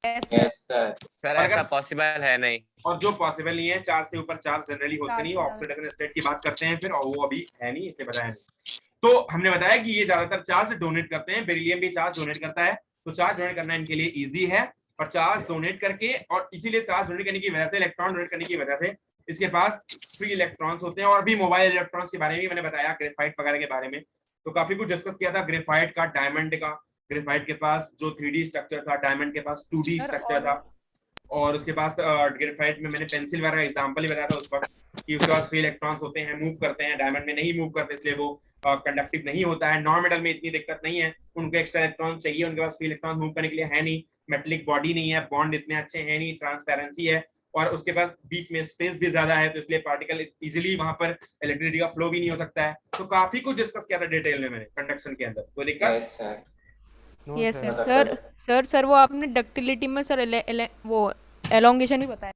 Yes sir. सर ऐसा पॉसिबल है नहीं, और जो पॉसिबल नहीं है, 4 से ऊपर चार्ज जनरली होते नहीं, ऑक्सीडेशन स्टेट की बात करते हैं फिर, और वो अभी है नहीं, इसलिए बताया नहीं। तो हमने बताया कि ये ज्यादातर चार्ज डोनेट करते हैं, बेरिलियम भी चार्ज डोनेट करता है, तो चार्ज डोनेट करना इनके लिए इजी है, और चार्ज डोनेट करके, और इसीलिए चार्ज डोनेट करने की वजह से, इलेक्ट्रॉन डोनेट करने की वजह से इसके पास फ्री इलेक्ट्रॉन्स होते हैं। और भी मोबाइल इलेक्ट्रॉन्स के बारे में भी मैंने बताया, ग्रेफाइट वगैरह के बारे में, तो काफी कुछ डिस्कस किया था ग्रेफाइट का, डायमंड का। ग्रेफाइट के पास जो 3D स्ट्रक्चर था, डायमंड के पास 2D स्ट्रक्चर था, और उसके पास ग्रेफाइट में मैंने पेंसिल वगैरह का एग्जांपल ही बताया था उस वक्त, कि उसके पास फ्री इलेक्ट्रॉन्स होते हैं, मूव करते हैं, डायमंड में नहीं मूव करते, इसलिए वो कंडक्टिव नहीं होता है। नॉन मेटल में इतनी दिक्कत नहीं है, उनको एक्स्ट्रा इलेक्ट्रॉन चाहिए, उनके पास फ्री इलेक्ट्रॉन मूव करने के लिए है नहीं, मेटलिक बॉडी नहीं है, बॉन्ड इतने अच्छे हैं नहीं, ट्रांसपेरेंसी है, और उसके पास बीच में स्पेस भी ज्यादा है, तो इसलिए पार्टिकल इजीली वहां पर इलेक्ट्रिसिटी का फ्लो भी नहीं हो सकता है। तो काफी कुछ डिस्कस किया था डिटेल में मैंने कंडक्शन के अंदर, कोई दिक्कत? Yes sir. सर वो आपने डक्टिलिटी में सर वो एलोंगेशन ही बताया।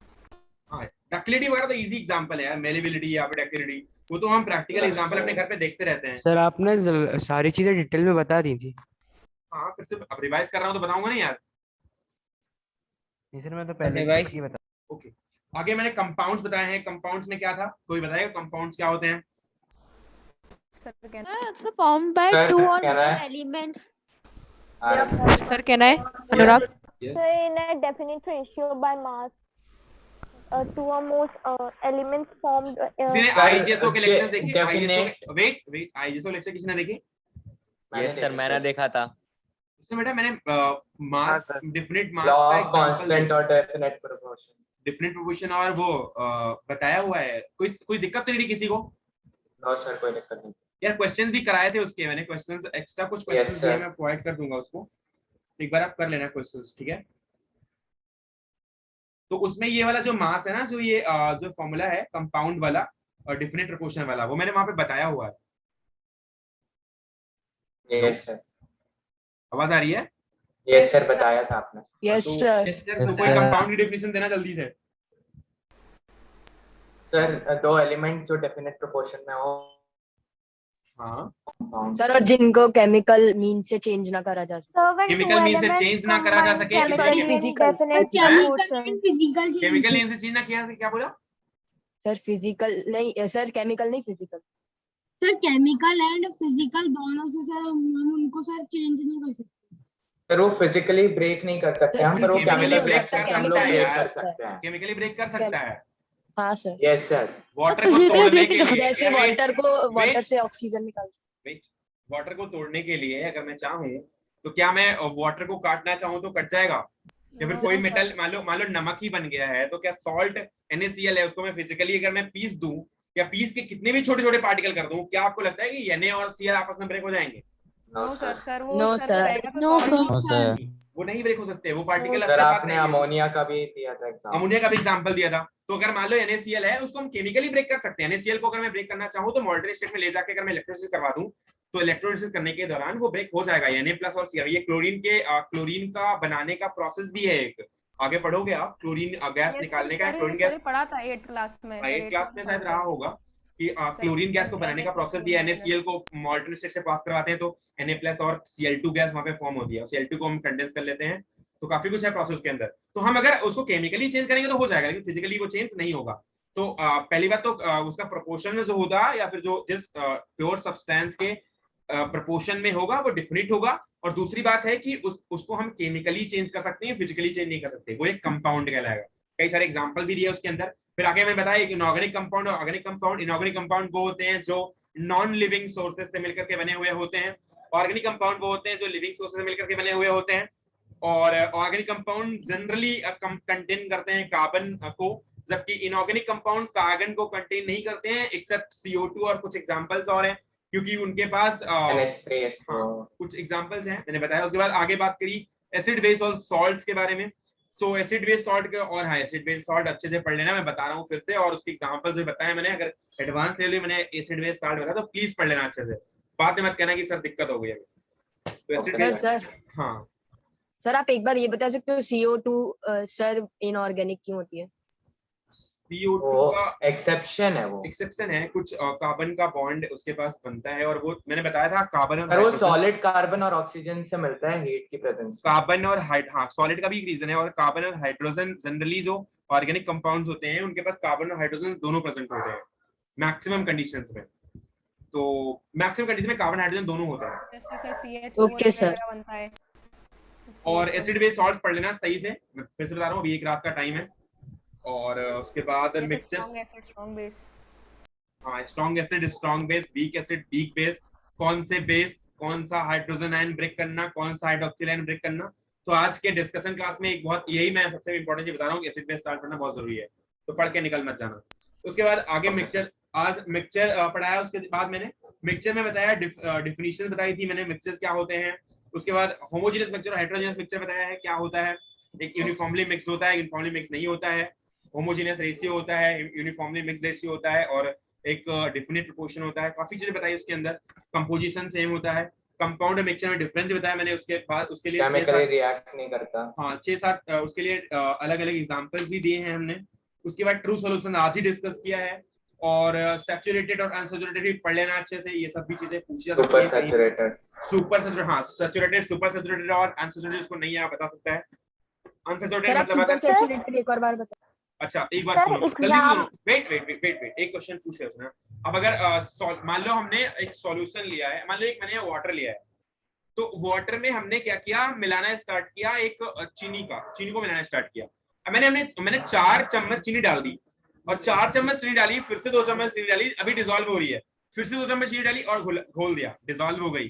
हाँ, डक्टिलिटी वगैरह तो इजी एग्जांपल है यार, मेलेबिलिटी या फिर डक्टिलिटी, वो तो हम प्रैक्टिकल एग्जांपल अपने घर पे देखते रहते हैं। सर आपने सारी चीजें डिटेल में बता दी थी। हाँ, फिर से अब रिवाइज कर रहा हूँ तो बताऊंगा ना यार। नहीं सर, मैं तो पहले ही बता। ओके, आगे मैंने कंपाउंड्स बताए हैं। कंपाउंड्स में क्या था, कोई बताएगा कंपाउंड्स क्या होते हैं? formed by 2 or more elements. Sir कहना है अनुराग? So in a definite ratio by mass, 2 or more elements formed. किसी ने IGSO के लेक्चर्स देखे? IGSO, वेट IGSO लेक्चर किसी ने देखे? यस सर, मैंने देखा था। उसमें बेटा मैंने मास, डेफिनेट मास लॉ का ऑफ कांस्टेंट और डेफिनेट प्रोपोर्शन, डिफरेंट प्रोपोर्शन और वो बताया हुआ है। कोई दिक्कत तो नहीं किसी को? नो सर, कोई दिक्कत नहीं। यार क्वेश्चंस भी कराए थे उसके, मैंने क्वेश्चंस एक्स्ट्रा कुछ क्वेश्चंस दिए, मैं प्रोवाइड कर दूंगा उसको, एक बार आप कर लेना क्वेश्चंस, ठीक है? तो उसमें ये वाला जो मास है ना, जो ये जो फॉर्मूला है कंपाउंड वाला और डिफिनिट प्रोपोर्शन वाला, वो मैंने वहां पे बताया हुआ है। Yes sir. आवाज आ रही है? यस सर, बताया था आपने। Yes sir. तो कोई कंपाउंड की डेफिनेशन देना जल्दी से। सर 2 एलिमेंट्स जो डेफिनेट प्रोपोर्शन में हो। हाँ सर, और जिनको केमिकल मीन से चेंज ना करा जा सके। केमिकल मीन से चेंज ना करा जा सके, फिजिकल केमिकल मीन से चेंज ना किया, क्या बोला सर? फिजिकल नहीं सर, केमिकल नहीं, physical sir. Chemical and physical दोनों से सर हम उनको सर चेंज नहीं कर सकते। सर वो फिजिकली ब्रेक नहीं कर सकते हम, पर वो केमिकली ब्रेक कर सकते हैं। केमिकली ब्रेक कर सकता है। हाँ सर। Yes sir. वाटर को तोड़ने के लिए, जैसे वाटर से ऑक्सीजन निकाल, वाटर को तोड़ने के लिए अगर मैं चाहूँ तो क्या मैं वाटर को काटना चाहूँ तो कट जाएगा? या फिर कोई मेटल, मान लो नमक ही बन गया है, तो क्या सॉल्ट NaCl है, उसको मैं फिजिकली अगर मैं पीस दूं, या पीस के कितने भी छोटे छोटे पार्टिकल कर दूं, क्या आपको लगता है कि Na और Cl आपस में ब्रेक हो जाएंगे? No sir. No sir. वो नहीं ब्रेक हो सकते, वो पार्टिकल सर आपने अमोनिया का भी दिया था एग्जांपल। अमोनिया का भी एग्जांपल दिया था। तो अगर मान लो NaCl है, उसको हम केमिकली ब्रेक कर सकते हैं। NaCl को अगर मैं ब्रेक करना चाहूँ तो मॉल्टेन स्टेट में ले जाकर अगर मैं इलेक्ट्रोलिसिस करवा दूं, तो इलेक्ट्रोलिसिस करने के दौरान वो ब्रेक हो जाएगा, Na+ और Cl। ये क्लोरीन का बनाने का प्रोसेस भी है एक, आगे पढ़ोगे आप, क्लोरीन गैस निकालने का, क्लोरीन गैस पढ़ा था 8th क्लास में, 8th क्लास में शायद रहा होगा कि क्लोरीन गैस को बनाने का प्रोसेस भी है। NaCl को मॉल्टेन स्टेट से पास करवाते हैं तो Na+ और Cl2 गैस वहां पे फॉर्म होती है, Cl2 को हम कंडेंस कर लेते हैं, तो काफी कुछ है प्रोसेस के अंदर। तो हम अगर उसको केमिकली चेंज करेंगे तो हो जाएगा, लेकिन फिजिकली वो चेंज नहीं होगा। तो पहली बात तो उसका प्रोपोर्शन जो होगा, या फिर जो जिस प्योर सब्सटेंस के प्रोपोर्शन में होगा वो डिफिनिट होगा। और दूसरी बात है कि उसको हम केमिकली चेंज कर सकते हैं, फिजिकली चेंज नहीं कर सकते, वो एक कंपाउंड कहलाएगा। कई सारे एग्जांपल भी दिए उसके अंदर। फिर आगे मैंने बताया कि इनऑर्गेनिक कंपाउंड और ऑर्गेनिक कंपाउंड। इनऑर्गेनिक कंपाउंड वो होते हैं जो नॉन लिविंग सोर्सेज से मिलकर के बने हुए होते हैं, ऑर्गेनिक कंपाउंड वो होते हैं जो लिविंग सोर्सेज से मिलकर के बने हुए होते हैं। और ऑर्गेनिक कंपाउंड जनरली कंटेन करते हैं कार्बन को, जबकि इनऑर्गेनिक कंपाउंड कार्बन को कंटेन नहीं करते हैं, एक्सेप्ट CO2 और कुछ एग्जांपल्स और हैं। क्योंकि उनके पास NH3 हाँ, कुछ एग्जांपल्स हैं मैंने बताया। उसके बाद आगे बात करी एसिड बेस और सॉल्ट्स के बारे में। तो एसिड बेस सॉल्ट और हाँ, एसिड बेस सॉल्ट अच्छे से पढ़ लेना, मैं बता रहा हूँ फिर से, और उसके एग्जांपल्स भी बताया मैंने। अगर एडवांस लेवल मैंने एसिड बेस सॉल्ट बताया तो प्लीज पढ़ लेना अच्छे से, बाद में मत कहना कि सर दिक्कत हो गई है। तो एसिड बेस, सर हाँ सर आप एक बार ये बता सकते हो CO2 सर इनऑर्गेनिक क्यों होती है? CO2 का एक्सेप्शन है, वो एक्सेप्शन है, कुछ कार्बन का बॉन्ड उसके पास बनता है, और वो मैंने बताया था कार्बन और वो सॉलिड कार्बन और ऑक्सीजन से मिलता है हीट की प्रेजेंस में। कार्बन और हाँ, सॉलिड का भी एक रीजन है। और कार्बन और हाइड्रोजन जनरली जो ऑर्गेनिक कंपाउंड्स होते हैं उनके पास कार्बन और हाइड्रोजन दोनों प्रेजेंट होते हैं मैक्सिमम कंडीशंस में। तो मैक्सिमम कंडीशन में कार्बन हाइड्रोजन दोनों होते हैं। Okay sir. और एसिड बेस सॉल्ट्स पढ़ लेना सही से, मैं फिर से बता रहा हूँ, अभी एक रात का टाइम है। और उसके बाद मिक्सचर्स, हाँ, strong acid, strong base, weak acid, weak base, कौन से बेस, कौन सा हाइड्रोजन आयन ब्रेक करना, कौन सा हाइड्रोक्सिल आयन ब्रेक करना। तो आज के डिस्कशन क्लास में एक बहुत, यही मैं सबसे इंपॉर्टेंट चीज बता रहा हूँ कि एसिड बेस स्टार्ट करना बहुत जरूरी है, तो पढ़ के निकल मत जाना। उसके बाद आगे मिक्सचर, आज मिक्सचर पढ़ाया। उसके बाद मैंने मिक्सचर में बताया, डिफिनीशन बताई थी मैंने मिक्सचर्स क्या होते हैं। उसके बाद होमोजेनियस मिक्सचर और हेटेरोजेनियस मिक्सचर बताया है क्या होता है। एक यूनिफॉर्मली मिक्स्ड होता है, यूनिफॉर्मली मिक्स नहीं होता है। होमोजेनियस रेशियो होता है, यूनिफॉर्मली मिक्स्ड रेशियो होता है, और एक डिफिनिट प्रोपोर्शन होता है। काफी चीजें बताई उसके अंदर। कंपोजिशन सेम होता है। कंपाउंड मिक्सचर में डिफरेंस बताया मैंने। उसके बाद उसके लिए केमिकली रिएक्ट नहीं करता। हाँ, 6-7 उसके लिए अलग अलग एग्जांपल्स भी दिए हैं हमने। उसके बाद ट्रू सॉल्यूशन आज ही डिस्कस किया है। और सैचुरेटेड और अनसैचुरेटेड भी पढ़ लेना अच्छे से, ये सब भी चीजें पूछी जा सकती सुपर हैं। सैचुरेटेड, सुपर सैचुरेटेड, हाँ, सैचुरेटेड, सुपर सैचुरेटेड और अनसैचुरेटेड इसको नहीं आप बता सकता है। अनसैचुरेटेड सर आप मतलब सुपर सैचुरेटेड एक और बार बता। अच्छा, एक बार सर, सुनो, जल्दी एग्जाम- सुनो, wait wait wait wait wait, एक क्वेश्चन पूछ रहे उसने। अब अगर मान लो हमने एक सॉल्यूशन लिया है, मान लो एक मैंने वाटर लिया है, तो वाटर में हमने क्या किया, मिलाना स्टार्ट किया, एक चीनी को मिलाना स्टार्ट किया। अब मैंने 4 चम्मच चीनी डाल दी, और 4 चम्मच चीनी डाली, फिर से 2 चम्मच चीनी डाली, अभी डिसॉल्व हो रही है, फिर से 2 चम्मच चीनी डाली और घोल दिया, डिसॉल्व हो गई,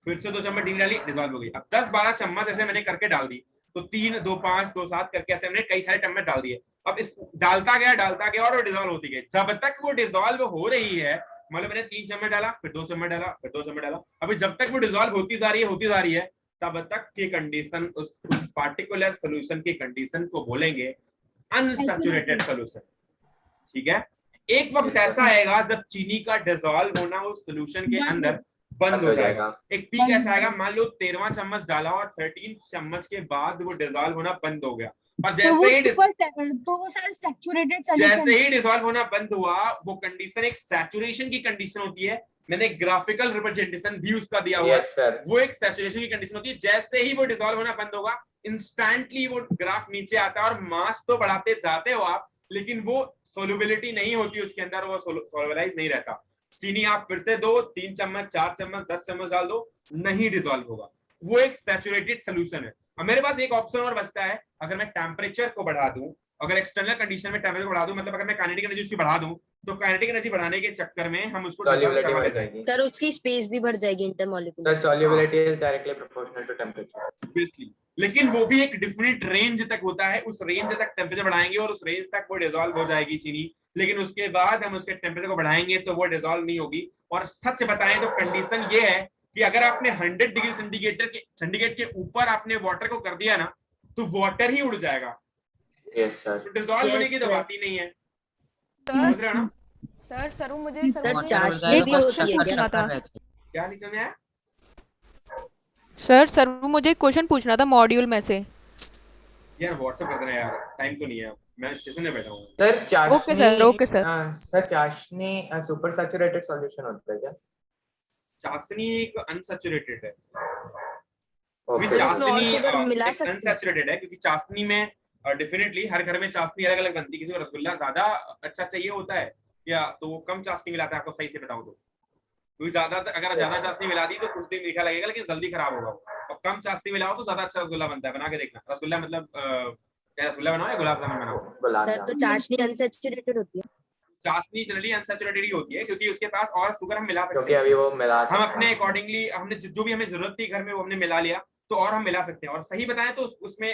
फिर से 2 चम्मच चीनी डाली, डिसॉल्व हो गई। अब 10-12 चम्मच ऐसे मैंने करके डाल दी, तो 3, 2, 5, 2, 7 करके ऐसे हमने कई सारे चम्मच डाल दिए। अब इस डालता गया और डिसॉल्व होती गई। जब तक वो डिसॉल्व हो रही है, मतलब मैंने 3 चम्मच डाला, फिर 2 चम्मच डाला, फिर 2 चम्मच डाला, अभी जब तक वो डिसॉल्व होती जा रही है, तब तक की कंडीशन, उस पार्टिकुलर सॉल्यूशन की कंडीशन को बोलेंगे अनसैचुरेटेड सॉल्यूशन। ठीक है। एक वक्त ऐसा आएगा जब चीनी का डिसॉल्व होना उस सॉल्यूशन के अंदर बंद हो जाएगा। एक पीक ऐसा आएगा, मान लो 13वां चम्मच डाला और 13 चम्मच के बाद वो डिसॉल्व होना बंद हो गया, और जैसे ही डिसॉल्व होना बंद हुआ, वो कंडीशन एक सैचुरेशन की कंडीशन होती है। मैंने ग्राफिकल रिप्रेजेंटेशन भी उसका दिया हुआ है। वो एक सैचुरेशन की कंडीशन होती है। जैसे ही वो डिसॉल्व होना बंद होगा, इंस्टेंटली वो ग्राफ नीचे आता है, और मास तो बढ़ाते जाते हो आप, लेकिन वो सोलुबिलिटी नहीं होती उसके अंदर, वो सोलुबलाइज नहीं रहता। चीनी आप फिर से 2, 3 चम्मच, 4 चम्मच, 10 चम्मच डाल दो, नहीं डिसॉल्व होगा। वो एक सैचुरेटेड सोल्यूशन है। अब मेरे पास एक ऑप्शन और बचता है, अगर मैं टेम्परेचर को बढ़ा दूं, अगर एक्सटर्नल कंडीशन में टेम्परेचर बढ़ा दूं, मतलब अगर मैं काइनेटिक एनर्जी उसकी बढ़ा दूं, तो काइनेटिक एनर्जी बढ़ाने के चक्कर में हम उसको सॉल्युबिलिटी बढ़ जाएगी। सर उसकी स्पेस भी बढ़ जाएगी intermolecular. Sir solubility is directly proportional to temperature obviously, लेकिन वो भी एक डिफिनिट रेंज तक होता है। उस रेंज तक टेम्परेचर बढ़ाएंगे और उस रेंज तक वो डिसॉल्व हो जाएगी चीनी, लेकिन उसके बाद हम उसके टेम्परेचर को बढ़ाएंगे तो वो डिसॉल्व नहीं होगी। और सच बताएं तो कंडीशन ये है कि अगर आपने 100 डिग्री सेंटीग्रेड के ऊपर आपने वाटर को कर दिया ना, तो वाटर ही उड़ जाएगा। यस सर, तो डिसॉल्व होने की तो बात ही नहीं है। सर समझ रहे हो ना? सर वो मुझे सर एक चाशनी भी होती है पूछना था। क्या नहीं समझ आया? सर वो मुझे एक क्वेश्चन पूछना था मॉड्यूल में से। यार व्हाट्सएप कर देना यार, टाइम तो नहीं है, मैं स्टेशन में बैठा हूँ। सर चाशनी, ओके सर। सर चाशनी सुपर सैचुरेटेड सॉल्यूशन होता है क्या? चाशनी एक अनसैचुरेटेड है। ओके, चाशनी मिला सकते हैं। अनसैचुरेटेड है, क्योंकि चाशनी में डेफिनेटली हर घर में चाशनी अलग अलग बनती है। किसी को रसगुल्ला ज्यादा अच्छा चाहिए होता है, या तो वो कम चाशनी मिलाता है, आपको सही से बताऊं तो। क्योंकि अगर ज्यादा चाशनी मिला दी तो कुछ दिन मीठा लगेगा, लेकिन जल्दी खराब होगा। और कम चाशनी मिलाओ तो ज्यादा अच्छा रसगुल्ला बनता है। बना के देखना। रसगुल्ला मतलब क्या, रसगुल्ला बनाओ या गुलाब जामुन बनाओ? सर तो चाशनी अनसैचुरेटेड होती है। चाशनी जनरली अनसैचुरेटेड ही होती है, क्योंकि उसके पास और शुगर हम मिला सकते क्योंकि हैं। अभी वो मिला हम अपने अकॉर्डिंगली, हमने जो भी हमें जरूरत थी घर में वो हमने मिला लिया, तो और हम मिला सकते हैं। और सही बताएं तो उसमें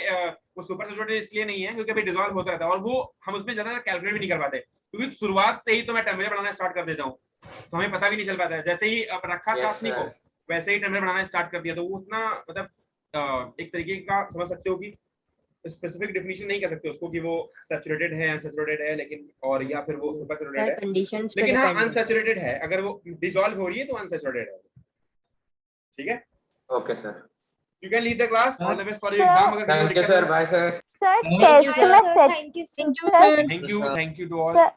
वो सुपर सैचुरेटेड इसलिए नहीं है क्योंकि अभी डिसॉल्व होता रहता है, और वो हम उसमें ज्यादा कैलकुलेट भी नहीं कर पाते, क्योंकि शुरुआत से ही तो मैं टेम्परेचर बढ़ाना स्टार्ट कर देता हूँ। तो हमें पता भी नहीं चल पाता है। जैसे ही अब रखा Yes, चाशनी को, sir. वैसे ही टेम्परेचर बनाना स्टार्ट कर दिया, तो वो उतना मतलब एक तरीके का समझ सकते हो कि स्पेसिफिक डेफिनेशन नहीं कह सकते उसको कि वो सैचुरेटेड है, अनसैचुरेटेड है, लेकिन और या फिर वो सुपर सर सैचुरेटेड है, कंडीशंस पे लेकिन हाँ डिपेंड करता है। अनसैचुरेटेड है। अगर वो डिसॉल्व हो रही है तो अनसैचुरेटेड है। ठीक है, Okay, sir. You can leave the class. All the best for your Sir. Exam. अगर Thank you, sir. Bye, sir. Sir, Thank you, test sir. में set. Thank you, Sir, thank you, thank you to all. Sir,